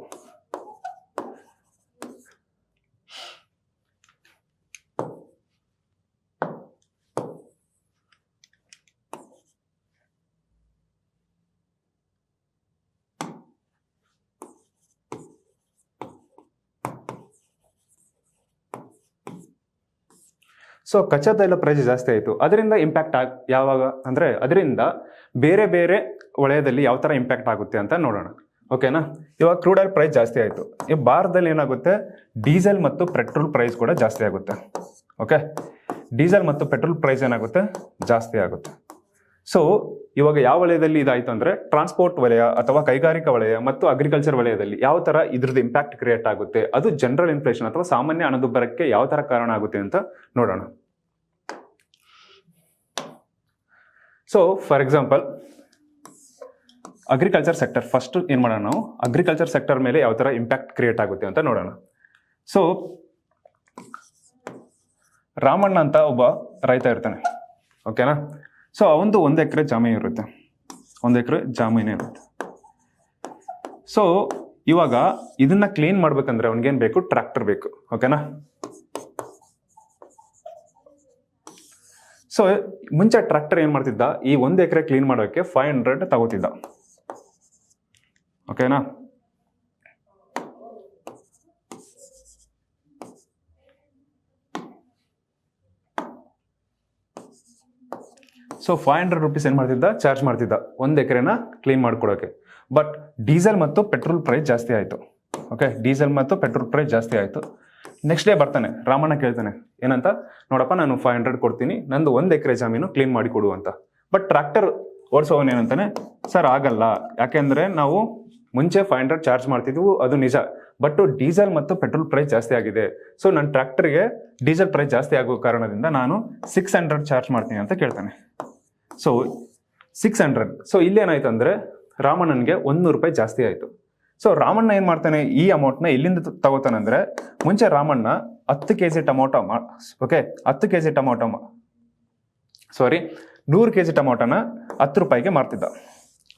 ಸೊ ಕಚ್ಚಾ ತೈಲ ಪ್ರೈಸ್ ಜಾಸ್ತಿ ಆಯಿತು. ಅದರಿಂದ ಇಂಪ್ಯಾಕ್ಟ್ ಯಾವಾಗ ಅಂದರೆ ಅದರಿಂದ ಬೇರೆ ಬೇರೆ ವಲಯದಲ್ಲಿ ಯಾವ ಥರ ಇಂಪ್ಯಾಕ್ಟ್ ಆಗುತ್ತೆ ಅಂತ ನೋಡೋಣ. ಓಕೆನಾ. ಇವಾಗ ಕ್ರೂಡ್ ಆಯಿಲ್ ಪ್ರೈಸ್ ಜಾಸ್ತಿ ಆಯಿತು. ಈ ಭಾರತದಲ್ಲಿ ಏನಾಗುತ್ತೆ, ಡೀಸೆಲ್ ಮತ್ತು ಪೆಟ್ರೋಲ್ ಪ್ರೈಸ್ ಕೂಡ ಜಾಸ್ತಿ ಆಗುತ್ತೆ. ಓಕೆ, ಡೀಸೆಲ್ ಮತ್ತು ಪೆಟ್ರೋಲ್ ಪ್ರೈಸ್ ಏನಾಗುತ್ತೆ, ಜಾಸ್ತಿ ಆಗುತ್ತೆ. ಸೊ ಇವಾಗ ಯಾವ ವಲಯದಲ್ಲಿ ಇದಾಯಿತು ಅಂದರೆ ಟ್ರಾನ್ಸ್ಪೋರ್ಟ್ ವಲಯ ಅಥವಾ ಕೈಗಾರಿಕಾ ವಲಯ ಮತ್ತು ಅಗ್ರಿಕಲ್ಚರ್ ವಲಯದಲ್ಲಿ ಯಾವ ಥರ ಇದ್ರದ್ದು ಇಂಪ್ಯಾಕ್ಟ್ ಕ್ರಿಯೇಟ್ ಆಗುತ್ತೆ, ಅದು ಜನರಲ್ ಇನ್ಫ್ಲೇಷನ್ ಅಥವಾ ಸಾಮಾನ್ಯ ಹಣದುಬ್ಬರಕ್ಕೆ ಯಾವ ಥರ ಕಾರಣ ಆಗುತ್ತೆ ಅಂತ ನೋಡೋಣ. So for example agriculture sector, first ಏನು ಮಾಡೋಣ ನಾವು, ಅಗ್ರಿಕಲ್ಚರ್ ಸೆಕ್ಟರ್ ಮೇಲೆ ಯಾವ ಥರ ಇಂಪ್ಯಾಕ್ಟ್ ಕ್ರಿಯೇಟ್ ಆಗುತ್ತೆ ಅಂತ ನೋಡೋಣ. ಸೊ ರಾಮಣ್ಣ ಅಂತ ಒಬ್ಬ ರೈತ ಇರ್ತಾನೆ. ಓಕೆನಾ. ಸೊ ಅವಂದು 1 ಎಕರೆ ಜಮೀನು ಇರುತ್ತೆ, 1 ಎಕರೆ ಜಮೀನು ಇರುತ್ತೆ. ಸೊ ಇವಾಗ ಇದನ್ನ ಕ್ಲೀನ್ ಮಾಡ್ಬೇಕಂದ್ರೆ ಅವ್ನಿಗೇನು ಬೇಕು, ಟ್ರ್ಯಾಕ್ಟರ್ ಬೇಕು. ಓಕೆನಾ. ಸೊ ಮುಂಚೆ ಟ್ರ್ಯಾಕ್ಟರ್ ಏನು ಮಾಡ್ತಿದ್ದ, ಈ 1 ಎಕರೆ ಕ್ಲೀನ್ ಮಾಡೋಕ್ಕೆ 500 ತಗೋತಿದ್ದ. ಓಕೆನಾ. ಸೊ 500 ರುಪೀಸ್ ಏನು ಮಾಡ್ತಿದ್ದ, ಚಾರ್ಜ್ ಮಾಡ್ತಿದ್ದ 1 ಎಕರೆನ ಕ್ಲೀನ್ ಮಾಡ್ಕೊಡೋಕೆ. ಬಟ್ ಡೀಸೆಲ್ ಮತ್ತು ಪೆಟ್ರೋಲ್ ಪ್ರೈಸ್ ಜಾಸ್ತಿ ಆಯಿತು. ಓಕೆ, ಡೀಸೆಲ್ ಮತ್ತು ಪೆಟ್ರೋಲ್ ಪ್ರೈಸ್ ಜಾಸ್ತಿ ಆಯಿತು. ನೆಕ್ಸ್ಟ್ ಡೇ ಬರ್ತಾನೆ, ರಾಮಣ್ಣ ಕೇಳ್ತಾನೆ ಏನಂತ, ನೋಡಪ್ಪ ನಾನು 500 ಕೊಡ್ತೀನಿ, ನಂದು 1 ಎಕರೆ ಜಮೀನು ಕ್ಲೀನ್ ಮಾಡಿ ಕೊಡು ಅಂತ. ಬಟ್ ಟ್ರ್ಯಾಕ್ಟರ್ ಓಡಿಸೋವನ್ ಏನಂತಾನೆ, ಸರ್ ಆಗಲ್ಲ, ಯಾಕೆಂದರೆ ನಾವು ಮುಂಚೆ 500 ಚಾರ್ಜ್ ಮಾಡ್ತಿದ್ವು, ಅದು ನಿಜ. ಬಟ್ ಡೀಸೆಲ್ ಮತ್ತು ಪೆಟ್ರೋಲ್ ಪ್ರೈಸ್ ಜಾಸ್ತಿ ಆಗಿದೆ. ಸೊ ನನ್ನ ಟ್ರ್ಯಾಕ್ಟರ್ಗೆ ಡೀಸೆಲ್ ಪ್ರೈಸ್ ಜಾಸ್ತಿ ಆಗೋ ಕಾರಣದಿಂದ ನಾನು 600 ಚಾರ್ಜ್ ಮಾಡ್ತೀನಿ ಅಂತ ಕೇಳ್ತಾನೆ. ಸೊ 600. ಸೊ ಇಲ್ಲೇನಾಯ್ತು ಅಂದರೆ ರಾಮಣ್ಣನಿಗೆ 100 ರೂಪಾಯಿ ಜಾಸ್ತಿ ಆಯಿತು. ಸೊ ರಾಮಣ್ಣ ಏನು ಮಾಡ್ತಾನೆ, ಈ ಅಮೌಂಟ್ನ ಇಲ್ಲಿಂದ ತಗೋತಾನೆ ಅಂದರೆ, ಮುಂಚೆ Ramanna 10 kg tomato, okay 10 kg tomato, sorry 100 kg ಟೊಮೊಟೊನ 10 ರೂಪಾಯಿಗೆ ಮಾರ್ತಿದ್ದ.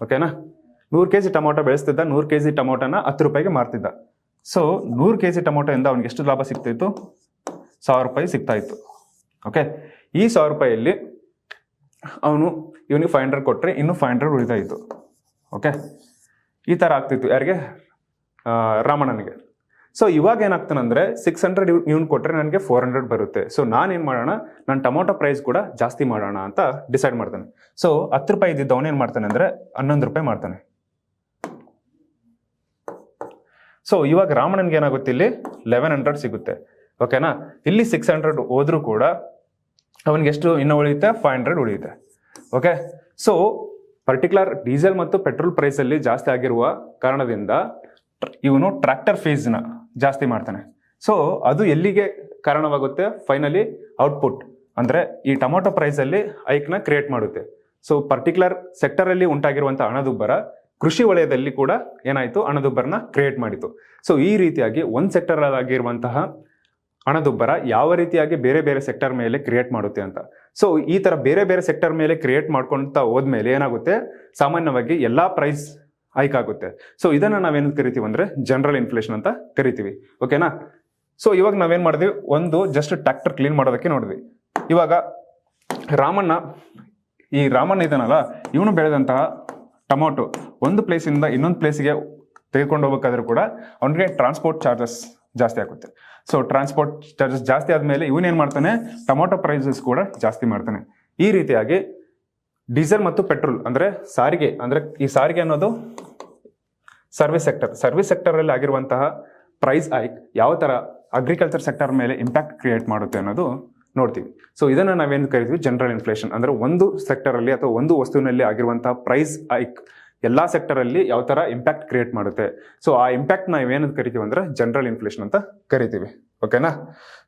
ಓಕೆನಾ. 100 kg ಟೊಮೊಟೊ ಬೆಳೆಸ್ತಿದ್ದ, 100 kg ಟೊಮೊಟೊನ 10 ರೂಪಾಯಿಗೆ ಮಾರ್ತಿದ್ದ. ಸೊ 100 kg ಟೊಮೊಟೊಯಿಂದ ಅವ್ನಿಗೆ ಎಷ್ಟು ಲಾಭ ಸಿಗ್ತಾಯಿತ್ತು, 1000 ರೂಪಾಯಿ ಸಿಗ್ತಾ ಇತ್ತು. ಓಕೆ, ಈ 1000 ರೂಪಾಯಿಯಲ್ಲಿ ಅವನು ಇವನಿಗೆ 500 ಕೊಟ್ಟರೆ ಇನ್ನೂ 500 ಉಳಿತಾ ಇತ್ತು. ಓಕೆ, ಈ ಥರ ಆಗ್ತಿತ್ತು ಯಾರಿಗೆ, ರಾಮಣ್ಣನಿಗೆ. ಸೊ ಇವಾಗ ಏನಾಗ್ತಾನಂದರೆ 600 ಇವ್ನು ಕೊಟ್ಟರೆ ನನಗೆ 400 ಬರುತ್ತೆ. ಸೊ ನಾನೇನು ಮಾಡೋಣ, ನಾನು ಟೊಮೊಟೊ ಪ್ರೈಸ್ ಕೂಡ ಜಾಸ್ತಿ ಮಾಡೋಣ ಅಂತ ಡಿಸೈಡ್ ಮಾಡ್ತಾನೆ. ಸೊ 10 ರೂಪಾಯಿ ಇದ್ದಿದ್ದು ಅವನೇನು ಮಾಡ್ತಾನೆ ಅಂದರೆ 11 ರೂಪಾಯಿ ಮಾಡ್ತಾನೆ. ಸೊ ಇವಾಗ ರಾಮಣ್ಣನಿಗೆ ಏನಾಗುತ್ತೆ, ಇಲ್ಲಿ 1100 ಸಿಗುತ್ತೆ. ಓಕೆನಾ. ಇಲ್ಲಿ 600 ಹೋದ್ರೂ ಕೂಡ ಅವನಿಗೆ ಎಷ್ಟು ಇನ್ನೂ ಉಳಿಯುತ್ತೆ, 500 ಉಳಿಯುತ್ತೆ. ಓಕೆ. ಸೊ ಪರ್ಟಿಕ್ಯುಲರ್ ಡೀಸೆಲ್ ಮತ್ತು ಪೆಟ್ರೋಲ್ ಪ್ರೈಸಲ್ಲಿ ಜಾಸ್ತಿ ಆಗಿರುವ ಕಾರಣದಿಂದ ಇವನು ಟ್ರ್ಯಾಕ್ಟರ್ ಫೀಸ್ನ ಜಾಸ್ತಿ ಮಾಡ್ತಾನೆ. ಸೊ ಅದು ಎಲ್ಲಿಗೆ ಕಾರಣವಾಗುತ್ತೆ, ಫೈನಲಿ ಔಟ್ಪುಟ್ ಅಂದರೆ ಈ ಟೊಮೊಟೊ ಪ್ರೈಸಲ್ಲಿ ಹೈಕ್ನ ಕ್ರಿಯೇಟ್ ಮಾಡುತ್ತೆ. ಸೊ ಪರ್ಟಿಕ್ಯುಲರ್ ಸೆಕ್ಟರಲ್ಲಿ ಉಂಟಾಗಿರುವಂಥ ಹಣದುಬ್ಬರ ಕೃಷಿ ವಲಯದಲ್ಲಿ ಕೂಡ ಏನಾಯಿತು, ಹಣದುಬ್ಬರನ ಕ್ರಿಯೇಟ್ ಮಾಡಿತು. ಸೊ ಈ ರೀತಿಯಾಗಿ ಒಂದು ಸೆಕ್ಟರ್ ಆಗಿರುವಂತಹ ಹಣದುಬ್ಬರ ಯಾವ ರೀತಿಯಾಗಿ ಬೇರೆ ಬೇರೆ ಸೆಕ್ಟರ್ ಮೇಲೆ ಕ್ರಿಯೇಟ್ ಮಾಡುತ್ತೆ ಅಂತ. ಸೊ ಈ ಥರ ಬೇರೆ ಬೇರೆ ಸೆಕ್ಟರ್ ಮೇಲೆ ಕ್ರಿಯೇಟ್ ಮಾಡ್ಕೊಳ್ತಾ ಹೋದ್ಮೇಲೆ ಏನಾಗುತ್ತೆ, ಸಾಮಾನ್ಯವಾಗಿ ಎಲ್ಲ ಪ್ರೈಸ್ ಹೈಕ್ ಆಗುತ್ತೆ. ಸೊ ಇದನ್ನು ನಾವೇನು ಕರಿತೀವಿ ಅಂದರೆ ಜನರಲ್ ಇನ್ಫ್ಲೇಷನ್ ಅಂತ ಕರಿತೀವಿ. ಓಕೆನಾ. ಸೊ ಇವಾಗ ನಾವೇನು ಮಾಡಿದ್ವಿ, ಒಂದು ಜಸ್ಟ್ ಟ್ರ್ಯಾಕ್ಟರ್ ಕ್ಲೀನ್ ಮಾಡೋದಕ್ಕೆ ನೋಡಿದ್ವಿ. ಇವಾಗ ರಾಮಣ್ಣ ಇದ್ದಾನಲ್ಲ, ಇವನು ಬೆಳೆದಂತಹ ಟೊಮೊಟೊ ಒಂದು ಪ್ಲೇಸಿಂದ ಇನ್ನೊಂದು ಪ್ಲೇಸಿಗೆ ತೆಗೆದುಕೊಂಡು ಹೋಗ್ಬೇಕಾದ್ರೂ ಕೂಡ ಅವನಿಗೆ ಟ್ರಾನ್ಸ್ಪೋರ್ಟ್ ಚಾರ್ಜಸ್ ಜಾಸ್ತಿ ಆಗುತ್ತೆ. ಸೊ ಟ್ರಾನ್ಸ್ಪೋರ್ಟ್ ಚಾರ್ಜಸ್ ಜಾಸ್ತಿ ಆದಮೇಲೆ ಇವನೇನು ಮಾಡ್ತಾನೆ, ಟೊಮೊಟೊ ಪ್ರೈಸಸ್ ಕೂಡ ಜಾಸ್ತಿ ಮಾಡ್ತಾನೆ. ಈ ರೀತಿಯಾಗಿ ಡೀಸೆಲ್ ಮತ್ತು ಪೆಟ್ರೋಲ್ ಅಂದರೆ ಸಾರಿಗೆ, ಅಂದರೆ ಈ ಸಾರಿಗೆ ಅನ್ನೋದು ಸರ್ವಿಸ್ ಸೆಕ್ಟರಲ್ಲಿ ಆಗಿರುವಂತಹ ಪ್ರೈಸ್ ಹೈಕ್ ಯಾವ ಥರ ಅಗ್ರಿಕಲ್ಚರ್ ಸೆಕ್ಟರ್ ಮೇಲೆ ಇಂಪ್ಯಾಕ್ಟ್ ಕ್ರಿಯೇಟ್ ಮಾಡುತ್ತೆ ಅನ್ನೋದು ನೋಡ್ತೀವಿ. ಸೊ ಇದನ್ನು ನಾವೇನು ಕರಿತೀವಿ, ಜನರಲ್ ಇನ್ಫ್ಲೇಷನ್. ಅಂದರೆ ಒಂದು ಸೆಕ್ಟರಲ್ಲಿ ಅಥವಾ ಒಂದು ವಸ್ತುವಿನಲ್ಲಿ ಆಗಿರುವಂತಹ ಪ್ರೈಸ್ ಹೈಕ್ ಎಲ್ಲ ಸೆಕ್ಟರಲ್ಲಿ ಯಾವ ಥರ ಇಂಪ್ಯಾಕ್ಟ್ ಕ್ರಿಯೇಟ್ ಮಾಡುತ್ತೆ. ಸೊ ಆ ಇಂಪ್ಯಾಕ್ಟ್ ನಾವೇನಂತ ಕರಿತೀವಿ ಅಂದರೆ ಜನರಲ್ ಇನ್ಫ್ಲೇಷನ್ ಅಂತ ಕರಿತೀವಿ. ಓಕೆನಾ.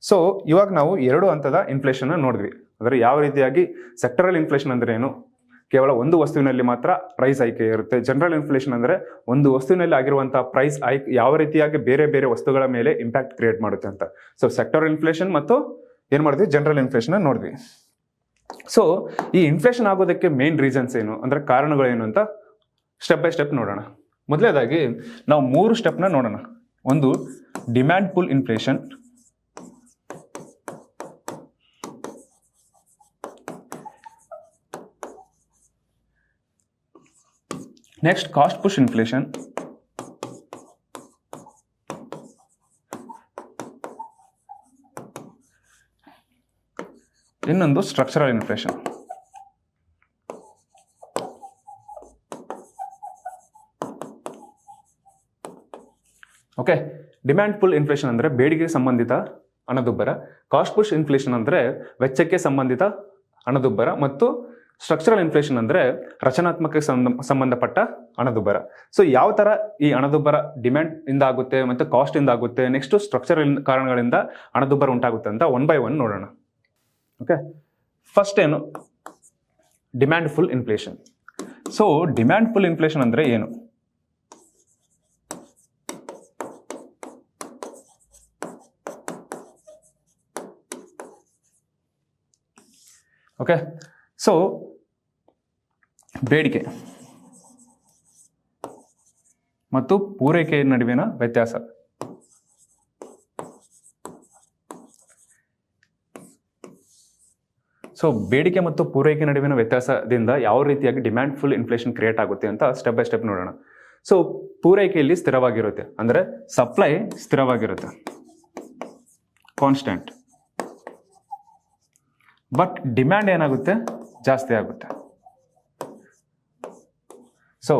ಸೊ ಇವಾಗ ನಾವು 2 ಹಂತದ ಇನ್ಫ್ಲೇಷನ್ನ ನೋಡಿದ್ವಿ. ಅಂದರೆ ಯಾವ ರೀತಿಯಾಗಿ ಸೆಕ್ಟರಲ್ ಇನ್ಫ್ಲೇಷನ್ ಅಂದರೆ ಏನು, ಕೇವಲ ಒಂದು ವಸ್ತುವಿನಲ್ಲಿ ಮಾತ್ರ ಪ್ರೈಸ್ ಆಯ್ಕೆ ಇರುತ್ತೆ. ಜನರಲ್ ಇನ್ಫ್ಲೇಷನ್ ಅಂದರೆ ಒಂದು ವಸ್ತುವಿನಲ್ಲಿ ಆಗಿರುವಂತಹ ಪ್ರೈಸ್ ಹೈಕ್ ಯಾವ ರೀತಿಯಾಗಿ ಬೇರೆ ಬೇರೆ ವಸ್ತುಗಳ ಮೇಲೆ ಇಂಪ್ಯಾಕ್ಟ್ ಕ್ರಿಯೇಟ್ ಮಾಡುತ್ತೆ ಅಂತ. ಸೊ ಸೆಕ್ಟರ್ ಇನ್ಫ್ಲೇಷನ್ ಮತ್ತು ಏನ್ ಮಾಡಿದ್ವಿ, ಜನರಲ್ ಇನ್ಫ್ಲೇಷನ್ ನೋಡಿದ್ವಿ. ಸೊ ಈ ಇನ್ಫ್ಲೇಷನ್ ಆಗೋದಕ್ಕೆ ಮೇನ್ ರೀಸನ್ಸ್ ಏನು ಅಂದ್ರೆ ಕಾರಣಗಳೇನು ಅಂತ ಸ್ಟೆಪ್ ಬೈ ಸ್ಟೆಪ್ ನೋಡೋಣ. ಮೊದಲನೇದಾಗಿ ನಾವು 3 ಸ್ಟೆಪ್ನ ನೋಡೋಣ. ಒಂದು demand pull inflation, next cost push inflation, ಇನ್ನೊಂದು structural inflation. Okay, demand pull inflation ಅಂದರೆ ಬೇಡಿಕೆಗೆ ಸಂಬಂಧಿತ ಹಣದುಬ್ಬರ, ಕಾಸ್ಟ್ ಪುಷ್ ಇನ್ಫ್ಲೇಷನ್ ಅಂದರೆ ವೆಚ್ಚಕ್ಕೆ ಸಂಬಂಧಿತ ಹಣದುಬ್ಬರ, ಮತ್ತು ಸ್ಟ್ರಕ್ಚರಲ್ ಇನ್ಫ್ಲೇಷನ್ ಅಂದರೆ ರಚನಾತ್ಮಕ ಸಂಬಂಧಪಟ್ಟ ಹಣದುಬ್ಬರ. ಸೊ ಯಾವ ಥರ ಈ ಹಣದುಬ್ಬರ ಡಿಮ್ಯಾಂಡ್ ಇಂದ ಆಗುತ್ತೆ ಮತ್ತು ಕಾಸ್ಟ್ ಇಂದ ಆಗುತ್ತೆ, ನೆಕ್ಸ್ಟ್ ಸ್ಟ್ರಕ್ಚರಲ್ ಕಾರಣಗಳಿಂದ ಹಣದುಬ್ಬರ ಉಂಟಾಗುತ್ತೆ ಅಂತ 1 by 1 ನೋಡೋಣ. ಓಕೆ, ಫಸ್ಟ್ ಏನು demand full inflation. So demand full inflation ಅಂದರೆ ಏನು? ಓಕೆ, ಸೊ ಬೇಡಿಕೆ ಮತ್ತು ಪೂರೈಕೆ ನಡುವಿನ ವ್ಯತ್ಯಾಸ. ಸೊ ಬೇಡಿಕೆ ಮತ್ತು ಪೂರೈಕೆ ನಡುವಿನ ವ್ಯತ್ಯಾಸದಿಂದ ಯಾವ ರೀತಿಯಾಗಿ ಡಿಮ್ಯಾಂಡ್ ಫುಲ್ ಇನ್ಫ್ಲೇಷನ್ ಕ್ರಿಯೇಟ್ ಆಗುತ್ತೆ ಅಂತ ಸ್ಟೆಪ್ ಬೈ ಸ್ಟೆಪ್ ನೋಡೋಣ. ಸೊ ಪೂರೈಕೆಯಲ್ಲಿ ಸ್ಥಿರವಾಗಿರುತ್ತೆ ಅಂದರೆ ಸಪ್ಲೈ ಸ್ಥಿರವಾಗಿರುತ್ತೆ, ಕಾನ್ಸ್ಟೆಂಟ್. ಬಟ್ ಡಿಮ್ಯಾಂಡ್ ಏನಾಗುತ್ತೆ, ಜಾಸ್ತಿ ಆಗುತ್ತೆ. ಸೊ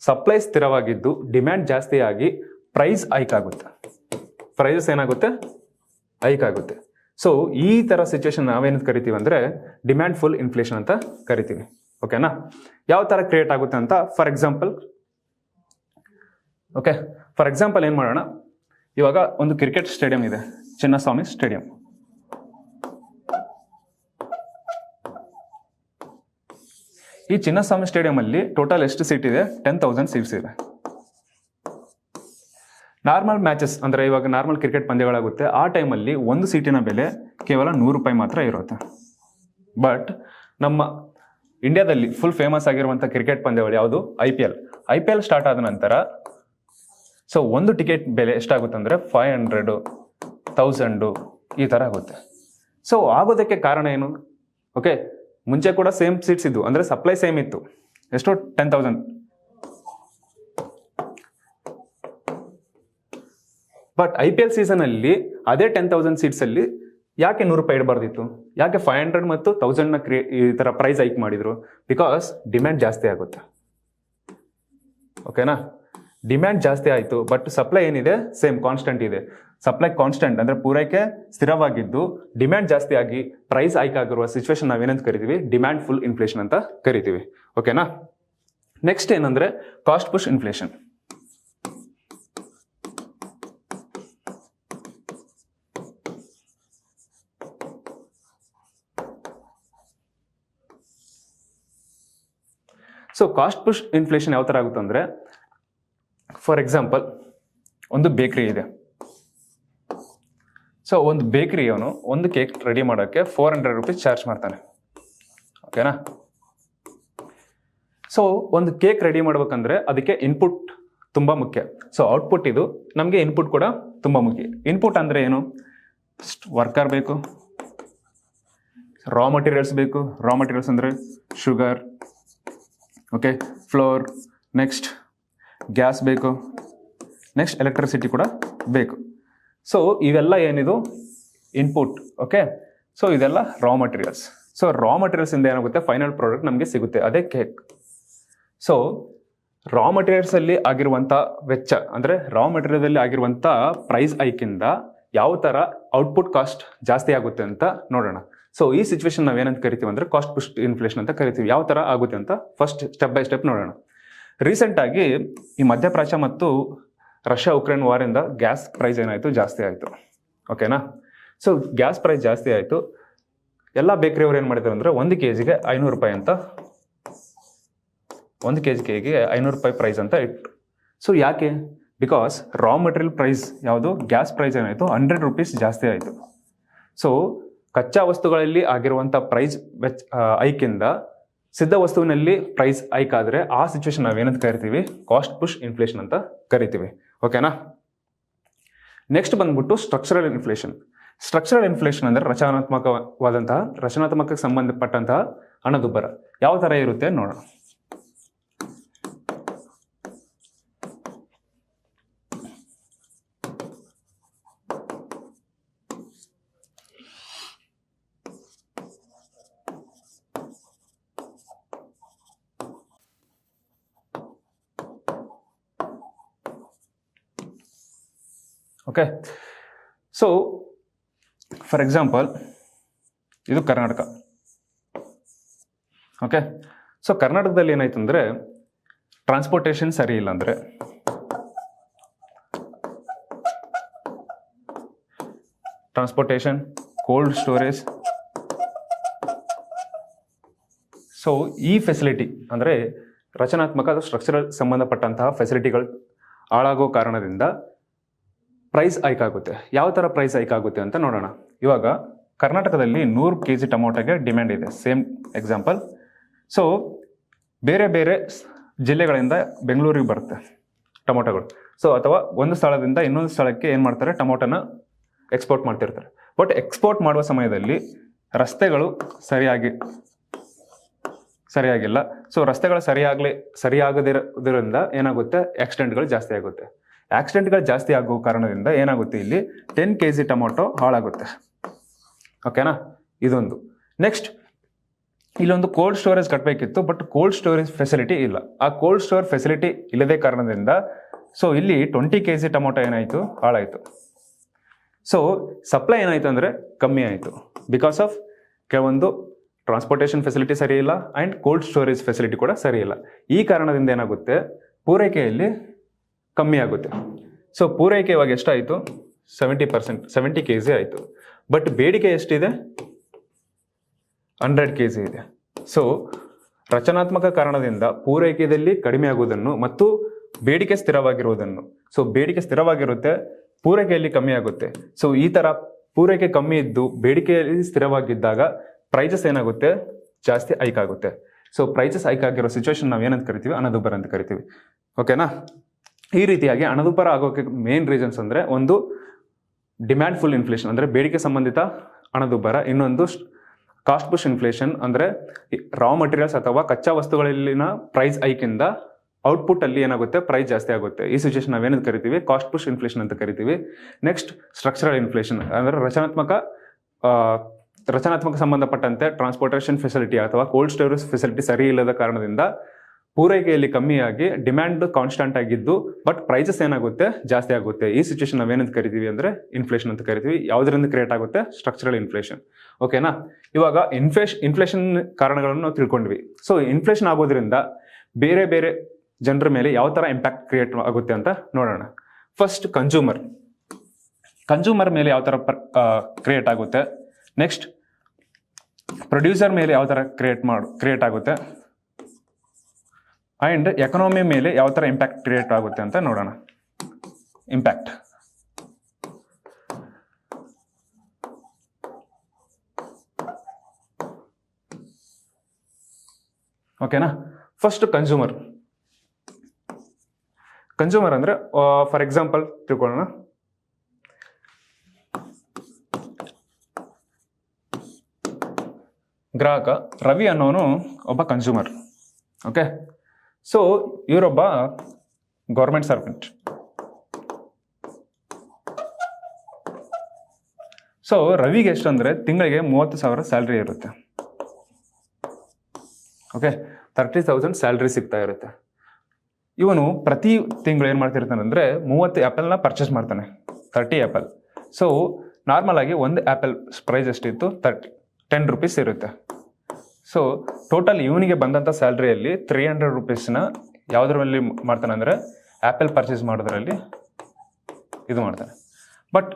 ಸಪ್ಲೈ ಸ್ಥಿರವಾಗಿದ್ದು ಡಿಮ್ಯಾಂಡ್ ಜಾಸ್ತಿ ಆಗಿ ಪ್ರೈಸ್ ಹೈಕ್ ಆಗುತ್ತೆ, ಪ್ರೈಸಸ್ ಏನಾಗುತ್ತೆ, ಹೈಕ್ ಆಗುತ್ತೆ. ಸೊ ಈ ತರ ಸಿಚುವೇಶನ್ ನಾವೇನು ಕರಿತೀವಿ ಅಂದ್ರೆ ಡಿಮ್ಯಾಂಡ್ ಫುಲ್ ಇನ್ಫ್ಲೇಷನ್ ಅಂತ ಕರಿತೀವಿ. ಓಕೆನಾ? ಯಾವ ತರ ಕ್ರಿಯೇಟ್ ಆಗುತ್ತೆ ಅಂತ ಫಾರ್ ಎಕ್ಸಾಂಪಲ್ ಏನ್ ಮಾಡೋಣ, ಇವಾಗ ಒಂದು ಕ್ರಿಕೆಟ್ ಸ್ಟೇಡಿಯಂ ಇದೆ, ಚಿನ್ನಸ್ವಾಮಿ ಸ್ಟೇಡಿಯಂ. ಈ ಚಿನ್ನಸ್ವಾಮಿ ಸ್ಟೇಡಿಯಂ ಅಲ್ಲಿ ಟೋಟಲ್ ಎಷ್ಟು ಸೀಟ್ ಇದೆ? 10,000 ಸೀಟ್ಸ್ ಇದೆ. ನಾರ್ಮಲ್ ಮ್ಯಾಚಸ್ ಅಂದ್ರೆ ಇವಾಗ ನಾರ್ಮಲ್ ಕ್ರಿಕೆಟ್ ಪಂದ್ಯಗಳಾಗುತ್ತೆ, ಆ ಟೈಮಲ್ಲಿ ಒಂದು ಸೀಟಿನ ಬೆಲೆ ಕೇವಲ 100 ರೂಪಾಯಿ ಮಾತ್ರ ಇರುತ್ತೆ. ಬಟ್ ನಮ್ಮ ಇಂಡಿಯಾದಲ್ಲಿ ಫುಲ್ ಫೇಮಸ್ ಆಗಿರುವಂಥ ಕ್ರಿಕೆಟ್ ಪಂದ್ಯಗಳು ಯಾವುದು? IPL ಸ್ಟಾರ್ಟ್ ಆದ ನಂತರ ಸೊ ಒಂದು ಟಿಕೆಟ್ ಬೆಲೆ ಎಷ್ಟಾಗುತ್ತೆ ಅಂದರೆ 500, 1000 ಈ ಥರ ಆಗುತ್ತೆ. ಸೊ ಆಗೋದಕ್ಕೆ ಕಾರಣ ಏನು? ಓಕೆ, ಮುಂಚೆ ಕೂಡ ಸೇಮ್ ಸೀಟ್ಸ್ ಇದ್ದು ಅಂದರೆ ಸಪ್ಲೈ ಸೇಮ್ ಇತ್ತು, ಎಷ್ಟು? 10,000. ಬಟ್ IPL ಸೀಸನ್ ಅಲ್ಲಿ ಅದೇ 10,000 ಸೀಟ್ಸ್ ಅಲ್ಲಿ ಯಾಕೆ 100 ರೂಪಾಯಿ ಇಡಬಾರ್ದಿತ್ತು? ಯಾಕೆ 500 ಮತ್ತು 1000ನ ಈ ತರ ಪ್ರೈಸ್ ಹೈಕ್ ಮಾಡಿದ್ರು? ಬಿಕಾಸ್ ಡಿಮ್ಯಾಂಡ್ ಜಾಸ್ತಿ ಆಗುತ್ತೆ. ಓಕೆನಾ? ಡಿಮ್ಯಾಂಡ್ ಜಾಸ್ತಿ ಆಯಿತು, ಬಟ್ ಸಪ್ಲೈ ಏನಿದೆ ಸೇಮ್ ಕಾನ್ಸ್ಟೆಂಟ್ ಇದೆ. ಸಪ್ಲೈ ಕಾನ್ಸ್ಟೆಂಟ್ ಅಂದ್ರೆ ಪೂರೈಕೆ ಸ್ಥಿರವಾಗಿದ್ದು ಡಿಮ್ಯಾಂಡ್ ಜಾಸ್ತಿ ಆಗಿ ಪ್ರೈಸ್ ಹೈಕ್ ಆಗಿರುವ ಸಿಚುವೇಶನ್ ನಾವೇನಂತ ಕರಿತೀವಿ? ಡಿಮ್ಯಾಂಡ್ ಫುಲ್ ಇನ್ಫ್ಲೇಷನ್ ಅಂತ ಕರಿತೀವಿ. ಓಕೆನಾ? ನೆಕ್ಸ್ಟ್ ಏನಂದ್ರೆ cost push inflation. So cost push inflation ಯಾವ ಥರ ಆಗುತ್ತೆ ಅಂದರೆ, ಫಾರ್ ಎಕ್ಸಾಂಪಲ್ ಒಂದು ಬೇಕ್ರಿ ಇದೆ. ಸೊ ಒಂದು ಬೇಕ್ರಿಯವನು ಒಂದು ಕೇಕ್ ರೆಡಿ ಮಾಡೋಕ್ಕೆ 400 ರೂಪೀಸ್ ಚಾರ್ಜ್ ಮಾಡ್ತಾನೆ. ಓಕೆನಾ? ಸೊ ಒಂದು ಕೇಕ್ ರೆಡಿ ಮಾಡ್ಬೇಕಂದ್ರೆ ಅದಕ್ಕೆ ಇನ್ಪುಟ್ ತುಂಬ ಮುಖ್ಯ. ಸೊ ಔಟ್ಪುಟ್ ಇದು, ನಮಗೆ ಇನ್ಪುಟ್ ಕೂಡ ತುಂಬ ಮುಖ್ಯ. ಇನ್ಪುಟ್ ಅಂದರೆ ಏನು? ವರ್ಕರ್ ಬೇಕು, ರಾ ಮಟೀರಿಯಲ್ಸ್ ಬೇಕು. ರಾ ಮಟೀರಿಯಲ್ಸ್ ಅಂದರೆ sugar, okay, flour, next gas ಬೇಕು, ನೆಕ್ಸ್ಟ್ ಎಲೆಕ್ಟ್ರಿಸಿಟಿ ಕೂಡ ಬೇಕು. ಸೊ ಇವೆಲ್ಲ ಏನಿದು ಇನ್ಪುಟ್. ಓಕೆ, ಸೊ ಇದೆಲ್ಲ raw materials. So raw materials ಇಂದ ಏನಾಗುತ್ತೆ? ಫೈನಲ್ ಪ್ರಾಡಕ್ಟ್ ನಮಗೆ ಸಿಗುತ್ತೆ, ಅದೇ ಕೇಕ್. ಸೊ ರಾ ಮಟೀರಿಯಲ್ಸ್ ಅಲ್ಲಿ ಆಗಿರುವಂಥ ವೆಚ್ಚ ಅಂದರೆ ರಾ ಮಟೀರಿಯಲ್ ಆಗಿರುವಂಥ ಪ್ರೈಸ್ ಹೈಕಿಂದ ಯಾವ ಥರ ಔಟ್ಪುಟ್ ಕಾಸ್ಟ್ ಜಾಸ್ತಿ ಆಗುತ್ತೆ ಅಂತ ನೋಡೋಣ. ಸೊ ಈ ಸಿಚುವೇಶನ್ ನಾವೇನಂತ ಕರಿತೀವಿ ಅಂದರೆ ಕಾಸ್ಟ್ ಪುಷ್ ಇನ್ಫ್ಲೇಷನ್ ಅಂತ ಕರಿತೀವಿ. ಯಾವ ಥರ ಆಗುತ್ತೆ ಅಂತ ಫಸ್ಟ್ ಸ್ಟೆಪ್ ಬೈ ಸ್ಟೆಪ್ ನೋಡೋಣ. ರೀಸೆಂಟ್ ಆಗಿ ಈ ಮಧ್ಯಪ್ರಾಚ್ಯ ಮತ್ತು ರಷ್ಯಾ ಉಕ್ರೇನ್ ವಾರಿಂದ ಗ್ಯಾಸ್ ಪ್ರೈಸ್ ಏನಾಯಿತು? ಜಾಸ್ತಿ ಆಯಿತು. ಓಕೆನಾ? ಸೊ ಗ್ಯಾಸ್ ಪ್ರೈಸ್ ಜಾಸ್ತಿ ಆಯಿತು. ಎಲ್ಲ ಬೇಕರಿಯವರು ಏನು ಮಾಡಿದ್ದಾರೆ ಅಂದರೆ 1 kgಗೆ 500 ರೂಪಾಯಿ ಅಂತ 1 kgಗೆ 500 ರೂಪಾಯಿ ಪ್ರೈಸ್ ಅಂತ ಇಟ್ಟು. ಸೊ ಯಾಕೆ? ಬಿಕಾಸ್ ರಾ ಮಟೀರಿಯಲ್ ಪ್ರೈಸ್ ಯಾವುದು, ಗ್ಯಾಸ್ ಪ್ರೈಸ್ ಏನಾಯಿತು, 100 ರೂಪೀಸ್ ಜಾಸ್ತಿ ಆಯಿತು. ಸೊ ಕಚ್ಚಾ ವಸ್ತುಗಳಲ್ಲಿ ಆಗಿರುವಂಥ ಪ್ರೈಸ್ ಐಕಿಂದ ಸಿದ್ಧ ವಸ್ತುವಿನಲ್ಲಿ ಪ್ರೈಸ್ ಐಕ್ ಆದರೆ ಆ ಸಿಚುವೇಶನ್ ನಾವೇನಂತ ಕರಿತೀವಿ, ಕಾಸ್ಟ್ ಪುಷ್ ಇನ್ಫ್ಲೇಷನ್ ಅಂತ ಕರಿತೀವಿ. ಓಕೆನಾ? ನೆಕ್ಸ್ಟ್ ಬಂದ್ಬಿಟ್ಟು ಸ್ಟ್ರಕ್ಚರಲ್ ಇನ್ಫ್ಲೇಷನ್. ಸ್ಟ್ರಕ್ಚರಲ್ ಇನ್ಫ್ಲೇಷನ್ ಅಂದರೆ ರಚನಾತ್ಮಕಕ್ಕೆ ಸಂಬಂಧಪಟ್ಟಂತಹ ಹಣದುಬ್ಬರ. ಯಾವ ಥರ ಇರುತ್ತೆ ನೋಡೋಣ. ಓಕೆ, ಸೊ ಫಾರ್ ಎಕ್ಸಾಂಪಲ್ ಇದು ಕರ್ನಾಟಕ. ಓಕೆ, ಸೊ ಕರ್ನಾಟಕದಲ್ಲಿ ಏನಾಯ್ತು ಅಂದರೆ ಟ್ರಾನ್ಸ್ಪೋರ್ಟೇಷನ್ ಸರಿ ಇಲ್ಲ ಅಂದರೆ ಟ್ರಾನ್ಸ್ಪೋರ್ಟೇಷನ್, ಕೋಲ್ಡ್ ಸ್ಟೋರೇಜ್. ಸೊ ಈ ಫೆಸಿಲಿಟಿ ಅಂದರೆ ರಚನಾತ್ಮಕ ಸ್ಟ್ರಕ್ಚರಲ್ ಸಂಬಂಧಪಟ್ಟಂತಹ ಫೆಸಿಲಿಟಿಗಳು ಹಾಳಾಗೋ ಕಾರಣದಿಂದ ಪ್ರೈಸ್ ಹೈಕ್ ಆಗುತ್ತೆ. ಯಾವ ಥರ ಪ್ರೈಸ್ ಹೈಕ್ ಆಗುತ್ತೆ ಅಂತ ನೋಡೋಣ. ಇವಾಗ ಕರ್ನಾಟಕದಲ್ಲಿ 100 kg ಟೊಮೊಟೊಗೆ ಡಿಮ್ಯಾಂಡ್ ಇದೆ. Same example. ಸೊ ಬೇರೆ ಬೇರೆ ಜಿಲ್ಲೆಗಳಿಂದ ಬೆಂಗಳೂರಿಗೆ ಬರುತ್ತೆ ಟೊಮೊಟೊಗಳು. ಸೊ ಅಥವಾ ಒಂದು ಸ್ಥಳದಿಂದ ಇನ್ನೊಂದು ಸ್ಥಳಕ್ಕೆ ಏನು ಮಾಡ್ತಾರೆ, ಟೊಮೊಟೊನ ಎಕ್ಸ್ಪೋರ್ಟ್ ಮಾಡ್ತಿರ್ತಾರೆ. ಬಟ್ ಎಕ್ಸ್ಪೋರ್ಟ್ ಮಾಡುವ ಸಮಯದಲ್ಲಿ ರಸ್ತೆಗಳು ಸರಿಯಾಗಿಲ್ಲ. ಸೊ ರಸ್ತೆಗಳು ಸರಿಯಾಗದಿರೋದ್ರಿಂದ ಏನಾಗುತ್ತೆ, ಆಕ್ಸಿಡೆಂಟ್ಗಳು ಜಾಸ್ತಿ ಆಗುತ್ತೆ. ಆಕ್ಸಿಡೆಂಟ್ಗಳು ಜಾಸ್ತಿ ಆಗೋ ಕಾರಣದಿಂದ ಏನಾಗುತ್ತೆ, ಇಲ್ಲಿ 10 kg ಟೊಮೊಟೊ ಹಾಳಾಗುತ್ತೆ. ಓಕೆನಾ? ಇದೊಂದು. ನೆಕ್ಸ್ಟ್ ಇಲ್ಲೊಂದು ಕೋಲ್ಡ್ ಸ್ಟೋರೇಜ್ ಕಟ್ಟಬೇಕಿತ್ತು, ಬಟ್ ಕೋಲ್ಡ್ ಸ್ಟೋರೇಜ್ ಫೆಸಿಲಿಟಿ ಇಲ್ಲ. ಆ ಕೋಲ್ಡ್ ಸ್ಟೋರ್ ಫೆಸಿಲಿಟಿ ಇಲ್ಲದೇ ಕಾರಣದಿಂದ ಸೊ ಇಲ್ಲಿ 20 kg ಟೊಮೊಟೊ ಏನಾಯಿತು, ಹಾಳಾಯಿತು. ಸೊ ಸಪ್ಲೈ ಏನಾಯಿತು ಅಂದರೆ ಕಮ್ಮಿ ಆಯಿತು. ಬಿಕಾಸ್ ಆಫ್ ಕೆಲವೊಂದು ಟ್ರಾನ್ಸ್ಪೋರ್ಟೇಷನ್ ಫೆಸಿಲಿಟಿ ಸರಿ ಇಲ್ಲ ಆ್ಯಂಡ್ ಕೋಲ್ಡ್ ಸ್ಟೋರೇಜ್ ಫೆಸಿಲಿಟಿ ಕೂಡ ಸರಿ ಇಲ್ಲ. ಈ ಕಾರಣದಿಂದ ಏನಾಗುತ್ತೆ, ಪೂರೈಕೆಯಲ್ಲಿ ಕಮ್ಮಿ ಆಗುತ್ತೆ. ಸೊ ಪೂರೈಕೆ ಇವಾಗ ಎಷ್ಟಾಯಿತು, 70 kg ಆಯಿತು. ಬಟ್ ಬೇಡಿಕೆ ಎಷ್ಟಿದೆ, 100 kg ಇದೆ. ಸೊ ರಚನಾತ್ಮಕ ಕಾರಣದಿಂದ ಪೂರೈಕೆಯಲ್ಲಿ ಕಡಿಮೆ ಆಗುವುದನ್ನು ಮತ್ತು ಬೇಡಿಕೆ ಸ್ಥಿರವಾಗಿರುವುದನ್ನು, ಸೊ ಬೇಡಿಕೆ ಸ್ಥಿರವಾಗಿರುತ್ತೆ, ಪೂರೈಕೆಯಲ್ಲಿ ಕಮ್ಮಿ ಆಗುತ್ತೆ. ಸೊ ಈ ಥರ ಪೂರೈಕೆ ಕಮ್ಮಿ ಇದ್ದು ಬೇಡಿಕೆಯಲ್ಲಿ ಸ್ಥಿರವಾಗಿದ್ದಾಗ ಪ್ರೈಸಸ್ ಏನಾಗುತ್ತೆ, ಜಾಸ್ತಿ ಹೈಕ್ ಆಗುತ್ತೆ. ಸೊ ಪ್ರೈಸಸ್ ಹೈಕ್ ಆಗಿರೋ ಸಿಚುವೇಶನ್ ನಾವು ಏನಂತ ಕರಿತೀವಿ, ಹಣದುಬ್ಬರ ಅಂತ ಕರಿತೀವಿ. ಓಕೆನಾ? ಈ ರೀತಿಯಾಗಿ ಹಣದುಬ್ಬರ ಆಗೋಕ್ಕೆ ಮೇನ್ ರೀಸನ್ಸ್ ಅಂದರೆ ಒಂದು ಡಿಮ್ಯಾಂಡ್ ಫುಲ್ ಇನ್ಫ್ಲೇಷನ್ ಅಂದರೆ ಬೇಡಿಕೆ ಸಂಬಂಧಿತ ಹಣದುಬ್ಬರ, ಇನ್ನೊಂದು ಕಾಸ್ಟ್ ಪುಷ್ ಇನ್ಫ್ಲೇಷನ್ ಅಂದರೆ ರಾ ಮಟೀರಿಯಲ್ಸ್ ಅಥವಾ ಕಚ್ಚಾ ವಸ್ತುಗಳಲ್ಲಿನ ಪ್ರೈಸ್ ಹೈಕಿಂದ ಔಟ್ಪುಟ್ ಅಲ್ಲಿ ಏನಾಗುತ್ತೆ, ಪ್ರೈಸ್ ಜಾಸ್ತಿ ಆಗುತ್ತೆ. ಈ ಸಿಚುವೇಶನ್ ನಾವೇನಂತ ಕರಿತೀವಿ, ಕಾಸ್ಟ್ ಪುಷ್ ಇನ್ಫ್ಲೇಷನ್ ಅಂತ ಕರಿತೀವಿ. ನೆಕ್ಸ್ಟ್ ಸ್ಟ್ರಕ್ಚರಲ್ ಇನ್ಫ್ಲೇಷನ್ ಅಂದರೆ ರಚನಾತ್ಮಕ ಸಂಬಂಧಪಟ್ಟಂತೆ ಟ್ರಾನ್ಸ್ಪೋರ್ಟೇಷನ್ ಫೆಸಿಲಿಟಿ ಅಥವಾ ಕೋಲ್ಡ್ ಸ್ಟೋರೇಜ್ ಫೆಸಿಲಿಟಿ ಸರಿ ಇಲ್ಲದ ಕಾರಣದಿಂದ ಪೂರೈಕೆಯಲ್ಲಿ ಕಮ್ಮಿಯಾಗಿ ಡಿಮ್ಯಾಂಡ್ ಕಾನ್ಸ್ಟೆಂಟ್ ಆಗಿದ್ದು ಬಟ್ ಪ್ರೈಸಸ್ ಏನಾಗುತ್ತೆ, ಜಾಸ್ತಿ ಆಗುತ್ತೆ. ಈ ಸಿಚುವೇಶನ್ ನಾವೇನಂತ ಕರಿತೀವಿ ಅಂದರೆ ಇನ್ಫ್ಲೇಷನ್ ಅಂತ ಕರಿತೀವಿ. ಯಾವುದರಿಂದ ಕ್ರಿಯೇಟ್ ಆಗುತ್ತೆ, ಸ್ಟ್ರಕ್ಚರಲ್ ಇನ್ಫ್ಲೇಷನ್. ಓಕೆನಾ? ಇವಾಗ ಇನ್ಫ್ಲೇಷನ್ ಕಾರಣಗಳನ್ನು ನಾವು ತಿಳ್ಕೊಂಡ್ವಿ. ಸೊ ಇನ್ಫ್ಲೇಷನ್ ಆಗೋದ್ರಿಂದ ಬೇರೆ ಬೇರೆ ಜನರ ಮೇಲೆ ಯಾವ ಥರ ಇಂಪ್ಯಾಕ್ಟ್ ಕ್ರಿಯೇಟ್ ಆಗುತ್ತೆ ಅಂತ ನೋಡೋಣ. ಫಸ್ಟ್ ಕನ್ಸ್ಯೂಮರ್ ಮೇಲೆ ಯಾವ ಥರ ಕ್ರಿಯೇಟ್ ಆಗುತ್ತೆ. ನೆಕ್ಸ್ಟ್ ಪ್ರೊಡ್ಯೂಸರ್ ಮೇಲೆ ಯಾವ ಥರ ಕ್ರಿಯೇಟ್ ಆಗುತ್ತೆ. ಆ್ಯಂಡ್ ಎಕನಾಮಿ ಮೇಲೆ ಯಾವ ಥರ ಇಂಪ್ಯಾಕ್ಟ್ ಕ್ರಿಯೇಟ್ ಆಗುತ್ತೆ ಅಂತ ನೋಡೋಣ. ಇಂಪ್ಯಾಕ್ಟ್. ಓಕೆನಾ? ಫಸ್ಟ್ ಕನ್ಸ್ಯೂಮರ್ ಅಂದರೆ ಫಾರ್ ಎಕ್ಸಾಂಪಲ್ ತಿಳ್ಕೊಳ್ಳೋಣ. ಗ್ರಾಹಕ ರವಿ ಅನ್ನೋನು ಒಬ್ಬ ಕನ್ಸ್ಯೂಮರ್. ಓಕೆ, ಸೊ ಇವರೊಬ್ಬ ಗೌರ್ಮೆಂಟ್ ಸರ್ವೆಂಟ್. ಸೊ ರವಿಗೆ ಎಷ್ಟು ಅಂದರೆ ತಿಂಗಳಿಗೆ 30,000 ಸ್ಯಾಲ್ರಿ ಇರುತ್ತೆ. ಓಕೆ, 30,000 ಸ್ಯಾಲ್ರಿ ಸಿಗ್ತಾ ಇರುತ್ತೆ. ಇವನು ಪ್ರತಿ ತಿಂಗಳು ಏನು ಮಾಡ್ತಿರ್ತಾನೆ ಅಂದರೆ 30 ಆ್ಯಪಲ್ನ ಪರ್ಚೇಸ್ ಮಾಡ್ತಾನೆ, 30 ಆ್ಯಪಲ್. ಸೊ ನಾರ್ಮಲ್ ಆಗಿ ಒಂದು ಆ್ಯಪಲ್ ಪ್ರೈಸ್ ಎಷ್ಟಿತ್ತು, 10 ರೂಪೀಸ್ ಇರುತ್ತೆ. ಸೊ ಟೋಟಲ್ ಇವನಿಗೆ ಬಂದಂಥ ಸ್ಯಾಲ್ರಿಯಲ್ಲಿ 300 ರೂಪೀಸ್ನ ಯಾವುದರಲ್ಲಿ ಮಾಡ್ತಾನೆ ಅಂದರೆ ಆ್ಯಪಲ್ ಪರ್ಚೇಸ್ ಮಾಡೋದ್ರಲ್ಲಿ ಇದು ಮಾಡ್ತಾನೆ. ಬಟ್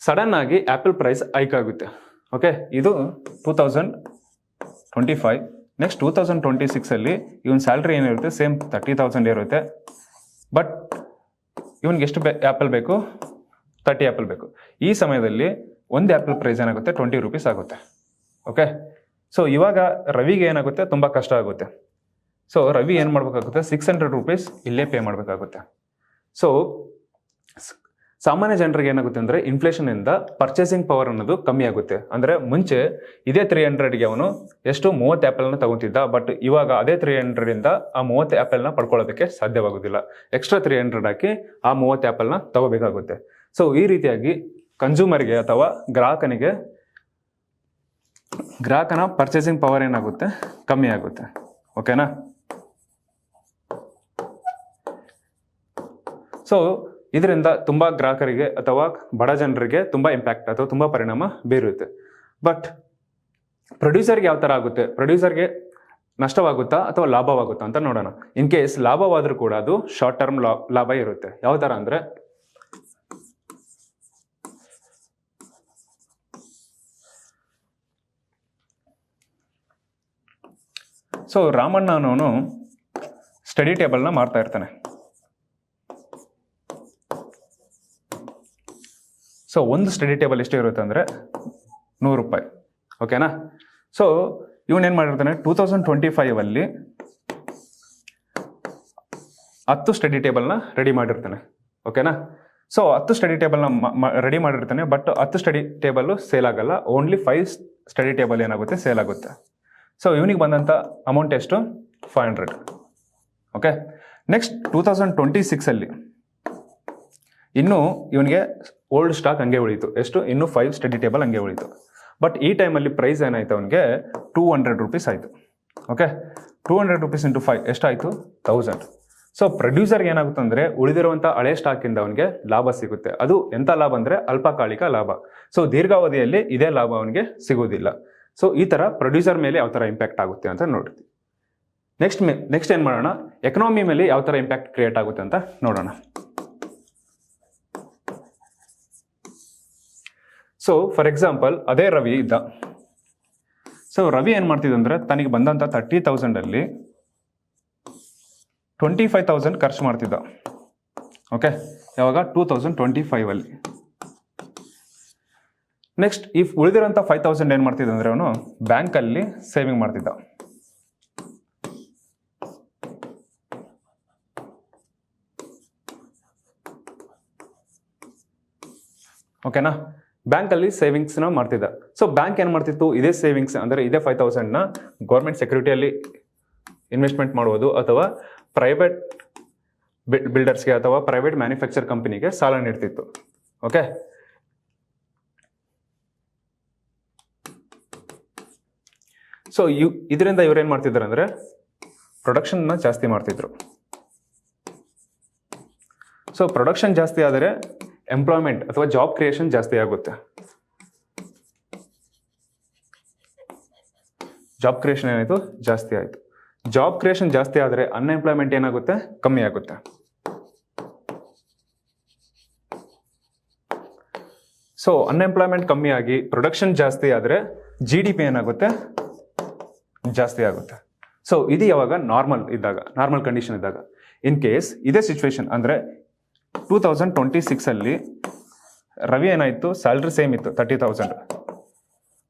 ಸಡನ್ ಆಗಿ ಆ್ಯಪಲ್ ಪ್ರೈಸ್ ಹೈಕ್ ಆಗುತ್ತೆ. ಓಕೆ, ಇದು 2025. ನೆಕ್ಸ್ಟ್ 2026 ಇವನ್ ಸ್ಯಾಲ್ರಿ ಏನಿರುತ್ತೆ ಸೇಮ್ 30,000 ಇರುತ್ತೆ. ಬಟ್ ಇವನ್ಗೆ ಎಷ್ಟು ಆ್ಯಪಲ್ ಬೇಕು? 30 ಆ್ಯಪಲ್ ಬೇಕು. ಈ ಸಮಯದಲ್ಲಿ ಒಂದು ಆ್ಯಪಲ್ ಪ್ರೈಸ್ ಏನಾಗುತ್ತೆ? 20 ರೂಪೀಸ್ ಆಗುತ್ತೆ. ಓಕೆ, ಸೊ ಇವಾಗ ರವಿಗೆ ಏನಾಗುತ್ತೆ? ತುಂಬ ಕಷ್ಟ ಆಗುತ್ತೆ. ಸೊ ರವಿ ಏನು ಮಾಡಬೇಕಾಗುತ್ತೆ? 600 ರೂಪೀಸ್ ಇಲ್ಲೇ ಪೇ ಮಾಡಬೇಕಾಗುತ್ತೆ. ಸೊ ಸಾಮಾನ್ಯ ಜನರಿಗೆ ಏನಾಗುತ್ತೆ ಅಂದರೆ ಇನ್ಫ್ಲೇಷನಿಂದ ಪರ್ಚೇಸಿಂಗ್ ಪವರ್ ಅನ್ನೋದು ಕಮ್ಮಿ ಆಗುತ್ತೆ. ಅಂದರೆ ಮುಂಚೆ ಇದೇ 300ಗೆ ಅವನು ಎಷ್ಟು 30 ಆ್ಯಪಲ್ನ ತಗೊತಿದ್ದ. ಬಟ್ ಇವಾಗ ಅದೇ 300ಇಂದ ಆ 30 ಆ್ಯಪಲ್ನ ಪಡ್ಕೊಳ್ಳೋದಕ್ಕೆ ಸಾಧ್ಯವಾಗೋದಿಲ್ಲ. ಎಕ್ಸ್ಟ್ರಾ 300 ಹಾಕಿ ಆ 30 ಆ್ಯಪಲ್ನ ತಗೋಬೇಕಾಗುತ್ತೆ. ಸೊ ಈ ರೀತಿಯಾಗಿ ಕನ್ಸ್ಯೂಮರ್ಗೆ ಅಥವಾ ಗ್ರಾಹಕನ ಪರ್ಚೇಸಿಂಗ್ ಪವರ್ ಏನಾಗುತ್ತೆ? ಕಮ್ಮಿ ಆಗುತ್ತೆ. ಓಕೆನಾ? ಸೊ ಇದರಿಂದ ತುಂಬ ಗ್ರಾಹಕರಿಗೆ ಅಥವಾ ಬಡ ಜನರಿಗೆ ತುಂಬ ಇಂಪ್ಯಾಕ್ಟ್ ಅಥವಾ ತುಂಬ ಪರಿಣಾಮ ಬೀರುತ್ತೆ. ಬಟ್ ಪ್ರೊಡ್ಯೂಸರ್ಗೆ ಯಾವ ಥರ ಆಗುತ್ತೆ? ಪ್ರೊಡ್ಯೂಸರ್ಗೆ ನಷ್ಟವಾಗುತ್ತಾ ಅಥವಾ ಲಾಭವಾಗುತ್ತಾ ಅಂತ ನೋಡೋಣ. ಇನ್ ಕೇಸ್ ಲಾಭವಾದರೂ ಕೂಡ ಅದು ಶಾರ್ಟ್ ಟರ್ಮ್ ಲಾಭ ಇರುತ್ತೆ. ಯಾವ ಥರ ಅಂದರೆ, ಸೊ ರಾಮಣ್ಣ ಅನ್ನೋನು ಸ್ಟಡಿ ಟೇಬಲ್ನ ಮಾರ್ತಾ ಇರ್ತಾನೆ. ಸೊ ಒಂದು ಸ್ಟಡಿ ಟೇಬಲ್ ಎಷ್ಟು ಇರುತ್ತೆ ಅಂದರೆ 100 ರೂಪಾಯಿ. ಓಕೆನಾ? ಸೊ ಇವನೇನು ಮಾಡಿರ್ತಾನೆ? 2025 10 ಸ್ಟಡಿ ಟೇಬಲ್ನ ರೆಡಿ ಮಾಡಿರ್ತಾನೆ. ಓಕೆನಾ? ಸೊ 10 ಸ್ಟಡಿ ಟೇಬಲ್ನ ರೆಡಿ ಮಾಡಿರ್ತಾನೆ. ಬಟ್ 10 ಸ್ಟಡಿ ಟೇಬಲ್ಲು ಸೇಲ್ ಆಗಲ್ಲ. ಓನ್ಲಿ 5 ಸ್ಟಡಿ ಟೇಬಲ್ ಏನಾಗುತ್ತೆ? ಸೇಲ್ ಆಗುತ್ತೆ. ಸೊ ಇವನಿಗೆ ಬಂದಂಥ ಅಮೌಂಟ್ ಎಷ್ಟು? 500. ಓಕೆ, ನೆಕ್ಸ್ಟ್ 2026 ಇನ್ನೂ ಇವನಿಗೆ ಓಲ್ಡ್ ಸ್ಟಾಕ್ ಹಂಗೆ ಉಳಿತು. ಎಷ್ಟು? ಇನ್ನೂ 5 ಸ್ಟಡಿ ಟೇಬಲ್ ಹಂಗೆ ಉಳಿತು. ಬಟ್ ಈ ಟೈಮಲ್ಲಿ ಪ್ರೈಸ್ ಏನಾಯ್ತು? ಅವನಿಗೆ 200 ರೂಪೀಸ್ ಆಯಿತು. ಓಕೆ, 200 ರೂಪೀಸ್ ಇಂಟು 5 ಎಷ್ಟಾಯಿತು? 1000. ಸೊ ಪ್ರೊಡ್ಯೂಸರ್ಗೆ ಏನಾಗುತ್ತೆ ಅಂದರೆ ಉಳಿದಿರುವಂಥ ಹಳೆ ಸ್ಟಾಕಿಂದ ಅವನಿಗೆ ಲಾಭ ಸಿಗುತ್ತೆ. ಅದು ಎಂಥ ಲಾಭ ಅಂದರೆ ಅಲ್ಪಕಾಲಿಕ ಲಾಭ. ಸೊ ದೀರ್ಘಾವಧಿಯಲ್ಲಿ ಇದೇ ಲಾಭ ಅವನಿಗೆ ಸಿಗೋದಿಲ್ಲ. ಸೊ ಈ ಥರ ಪ್ರೊಡ್ಯೂಸರ್ ಮೇಲೆ ಯಾವ ಥರ ಇಂಪ್ಯಾಕ್ಟ್ ಆಗುತ್ತೆ ಅಂತ ನೋಡ್ತೀವಿ. ನೆಕ್ಸ್ಟ್ ಏನು ಮಾಡೋಣ? ಎಕನಾಮಿ ಮೇಲೆ ಯಾವ ಥರ ಇಂಪ್ಯಾಕ್ಟ್ ಕ್ರಿಯೇಟ್ ಆಗುತ್ತೆ ಅಂತ ನೋಡೋಣ. ಸೊ ಫಾರ್ ಎಕ್ಸಾಂಪಲ್ ಅದೇ ರವಿ ಇದ್ದ. ಸೊ ರವಿ ಏನು ಮಾಡ್ತಿದ್ದಂದ್ರೆ ತನಗೆ ಬಂದಂಥ 30,000 25,000 ಖರ್ಚು ಮಾಡ್ತಿದ್ದ. ಓಕೆ, ಯಾವಾಗ? 2025 ನೆಕ್ಸ್ಟ್ ಈ ಉಳಿದಿರೋಂಥ 5,000 ಏನು ಮಾಡ್ತಿದ್ದ ಅಂದರೆ ಅವನು ಬ್ಯಾಂಕಲ್ಲಿ ಸೇವಿಂಗ್ ಮಾಡ್ತಿದ್ದ. ಓಕೆನಾ? ಬ್ಯಾಂಕಲ್ಲಿ ಸೇವಿಂಗ್ಸ್ನ ಮಾಡ್ತಿದ್ದ. ಸೊ ಬ್ಯಾಂಕ್ ಏನು ಮಾಡ್ತಿತ್ತು? ಇದೇ ಸೇವಿಂಗ್ಸ್ ಅಂದರೆ ಇದೇ 5,000ನ ಗೌರ್ಮೆಂಟ್ ಸೆಕ್ಯೂರಿಟಿಯಲ್ಲಿ ಇನ್ವೆಸ್ಟ್ಮೆಂಟ್ ಮಾಡುವುದು ಅಥವಾ ಪ್ರೈವೇಟ್ ಬಿಲ್ಡರ್ಸ್ಗೆ ಅಥವಾ ಪ್ರೈವೇಟ್ ಮ್ಯಾನುಫ್ಯಾಕ್ಚರ್ ಕಂಪನಿಗೆ ಸಾಲ ನೀಡ್ತಿತ್ತು. ಓಕೆ, ಸೊ ಇದರಿಂದ ಇವ್ರೇನು ಮಾಡ್ತಿದ್ದಾರೆ ಅಂದರೆ ಪ್ರೊಡಕ್ಷನ್ನ ಜಾಸ್ತಿ ಮಾಡ್ತಿದ್ರು. ಸೊ ಪ್ರೊಡಕ್ಷನ್ ಜಾಸ್ತಿ ಆದರೆ ಎಂಪ್ಲಾಯ್ಮೆಂಟ್ ಅಥವಾ ಜಾಬ್ ಕ್ರಿಯೇಷನ್ ಜಾಸ್ತಿ ಆಗುತ್ತೆ. ಜಾಬ್ ಕ್ರಿಯೇಷನ್ ಏನಾಯಿತು? ಜಾಸ್ತಿ ಆಯಿತು. ಜಾಬ್ ಕ್ರಿಯೇಷನ್ ಜಾಸ್ತಿ ಆದರೆ ಅನ್ಎಂಪ್ಲಾಯ್ಮೆಂಟ್ ಏನಾಗುತ್ತೆ? ಕಮ್ಮಿ ಆಗುತ್ತೆ. ಸೊ ಅನ್ಎಂಪ್ಲಾಯ್ಮೆಂಟ್ ಕಮ್ಮಿ ಆಗಿ ಪ್ರೊಡಕ್ಷನ್ ಜಾಸ್ತಿ ಆದರೆ GDP ಏನಾಗುತ್ತೆ? ಜಾಸ್ತಿ ಆಗುತ್ತೆ. ಸೊ ಇದು ಯಾವಾಗ? ನಾರ್ಮಲ್ ಕಂಡೀಷನ್ ಇದ್ದಾಗ. ಇನ್ ಕೇಸ್ ಇದೇ ಸಿಚುವೇಶನ್ ಅಂದರೆ 2026 ರವಿ ಏನಾಯಿತು? ಸ್ಯಾಲ್ರಿ ಸೇಮ್ ಇತ್ತು 30,000.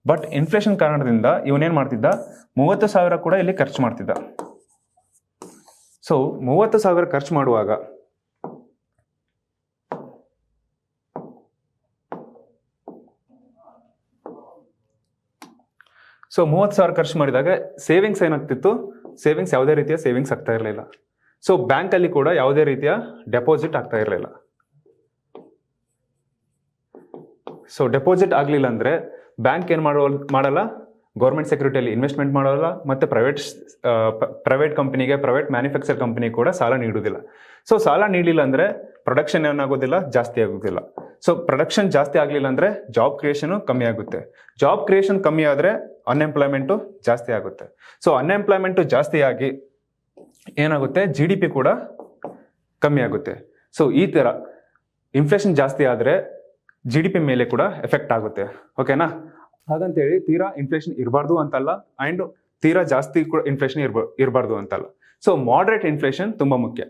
ಬಟ್ ಇನ್ಫ್ಲೇಷನ್ ಕಾರಣದಿಂದ ಇವನೇನು ಮಾಡ್ತಿದ್ದ? 30,000 ಕೂಡ ಇಲ್ಲಿ ಖರ್ಚು ಮಾಡ್ತಿದ್ದ. ಸೊ 30,000 ಖರ್ಚು ಮಾಡುವಾಗ ಸೊ 30,000 ಖರ್ಚು ಮಾಡಿದಾಗ ಸೇವಿಂಗ್ಸ್ ಏನಾಗ್ತಿತ್ತು? ಸೇವಿಂಗ್ಸ್ ಯಾವುದೇ ರೀತಿಯ ಸೇವಿಂಗ್ಸ್ ಆಗ್ತಾ ಇರಲಿಲ್ಲ. ಸೊ ಬ್ಯಾಂಕಲ್ಲಿ ಕೂಡ ಯಾವುದೇ ರೀತಿಯ ಡೆಪಾಸಿಟ್ ಆಗ್ತಾ ಇರಲಿಲ್ಲ. ಸೊ ಡೆಪಾಸಿಟ್ ಆಗಲಿಲ್ಲ ಅಂದರೆ ಬ್ಯಾಂಕ್ ಏನು ಮಾಡಲ್ಲ? ಗೌರ್ಮೆಂಟ್ ಸೆಕ್ಯೂರಿಟಿಯಲ್ಲಿ ಇನ್ವೆಸ್ಟ್ಮೆಂಟ್ ಮಾಡೋಲ್ಲ ಮತ್ತು ಪ್ರೈವೇಟ್ ಕಂಪನಿಗೆ, ಪ್ರೈವೇಟ್ ಮ್ಯಾನುಫ್ಯಾಕ್ಚರ್ ಕಂಪನಿ ಕೂಡ ಸಾಲ ನೀಡುವುದಿಲ್ಲ. ಸೊ ಸಾಲ ನೀಡಲಿಲ್ಲ ಅಂದರೆ ಪ್ರೊಡಕ್ಷನ್ ಏನಾಗೋದಿಲ್ಲ? ಜಾಸ್ತಿ ಆಗೋದಿಲ್ಲ. ಸೊ ಪ್ರೊಡಕ್ಷನ್ ಜಾಸ್ತಿ ಆಗಲಿಲ್ಲ ಅಂದರೆ ಜಾಬ್ ಕ್ರಿಯೇಷನು ಕಮ್ಮಿ ಆಗುತ್ತೆ. ಜಾಬ್ ಕ್ರಿಯೇಷನ್ ಕಮ್ಮಿ ಆದರೆ ಅನ್ಎಂಪ್ಲಾಯ್ಮೆಂಟು ಜಾಸ್ತಿ ಆಗುತ್ತೆ. ಸೊ ಅನ್ಎಂಪ್ಲಾಯ್ಮೆಂಟು ಜಾಸ್ತಿ ಆಗಿ ಏನಾಗುತ್ತೆ? GDP ಕೂಡ ಕಮ್ಮಿ ಆಗುತ್ತೆ. ಸೊ ಈ ಥರ ಇನ್ಫ್ಲೇಷನ್ ಜಾಸ್ತಿ ಆದರೆ GDP ಮೇಲೆ ಕೂಡ ಎಫೆಕ್ಟ್ ಆಗುತ್ತೆ. ಓಕೆನಾ? ಹಾಗಂತೇಳಿ ತೀರಾ ಇನ್ಫ್ಲೇಷನ್ ಇರಬಾರ್ದು ಅಂತಲ್ಲ, ಆ್ಯಂಡ್ ತೀರಾ ಜಾಸ್ತಿ ಕೂಡ ಇನ್ಫ್ಲೇಷನ್ ಇರಬಾರ್ದು ಅಂತಲ್ಲ. ಸೊ ಮಾಡ್ರೇಟ್ ಇನ್ಫ್ಲೇಷನ್ ತುಂಬಾ ಮುಖ್ಯ.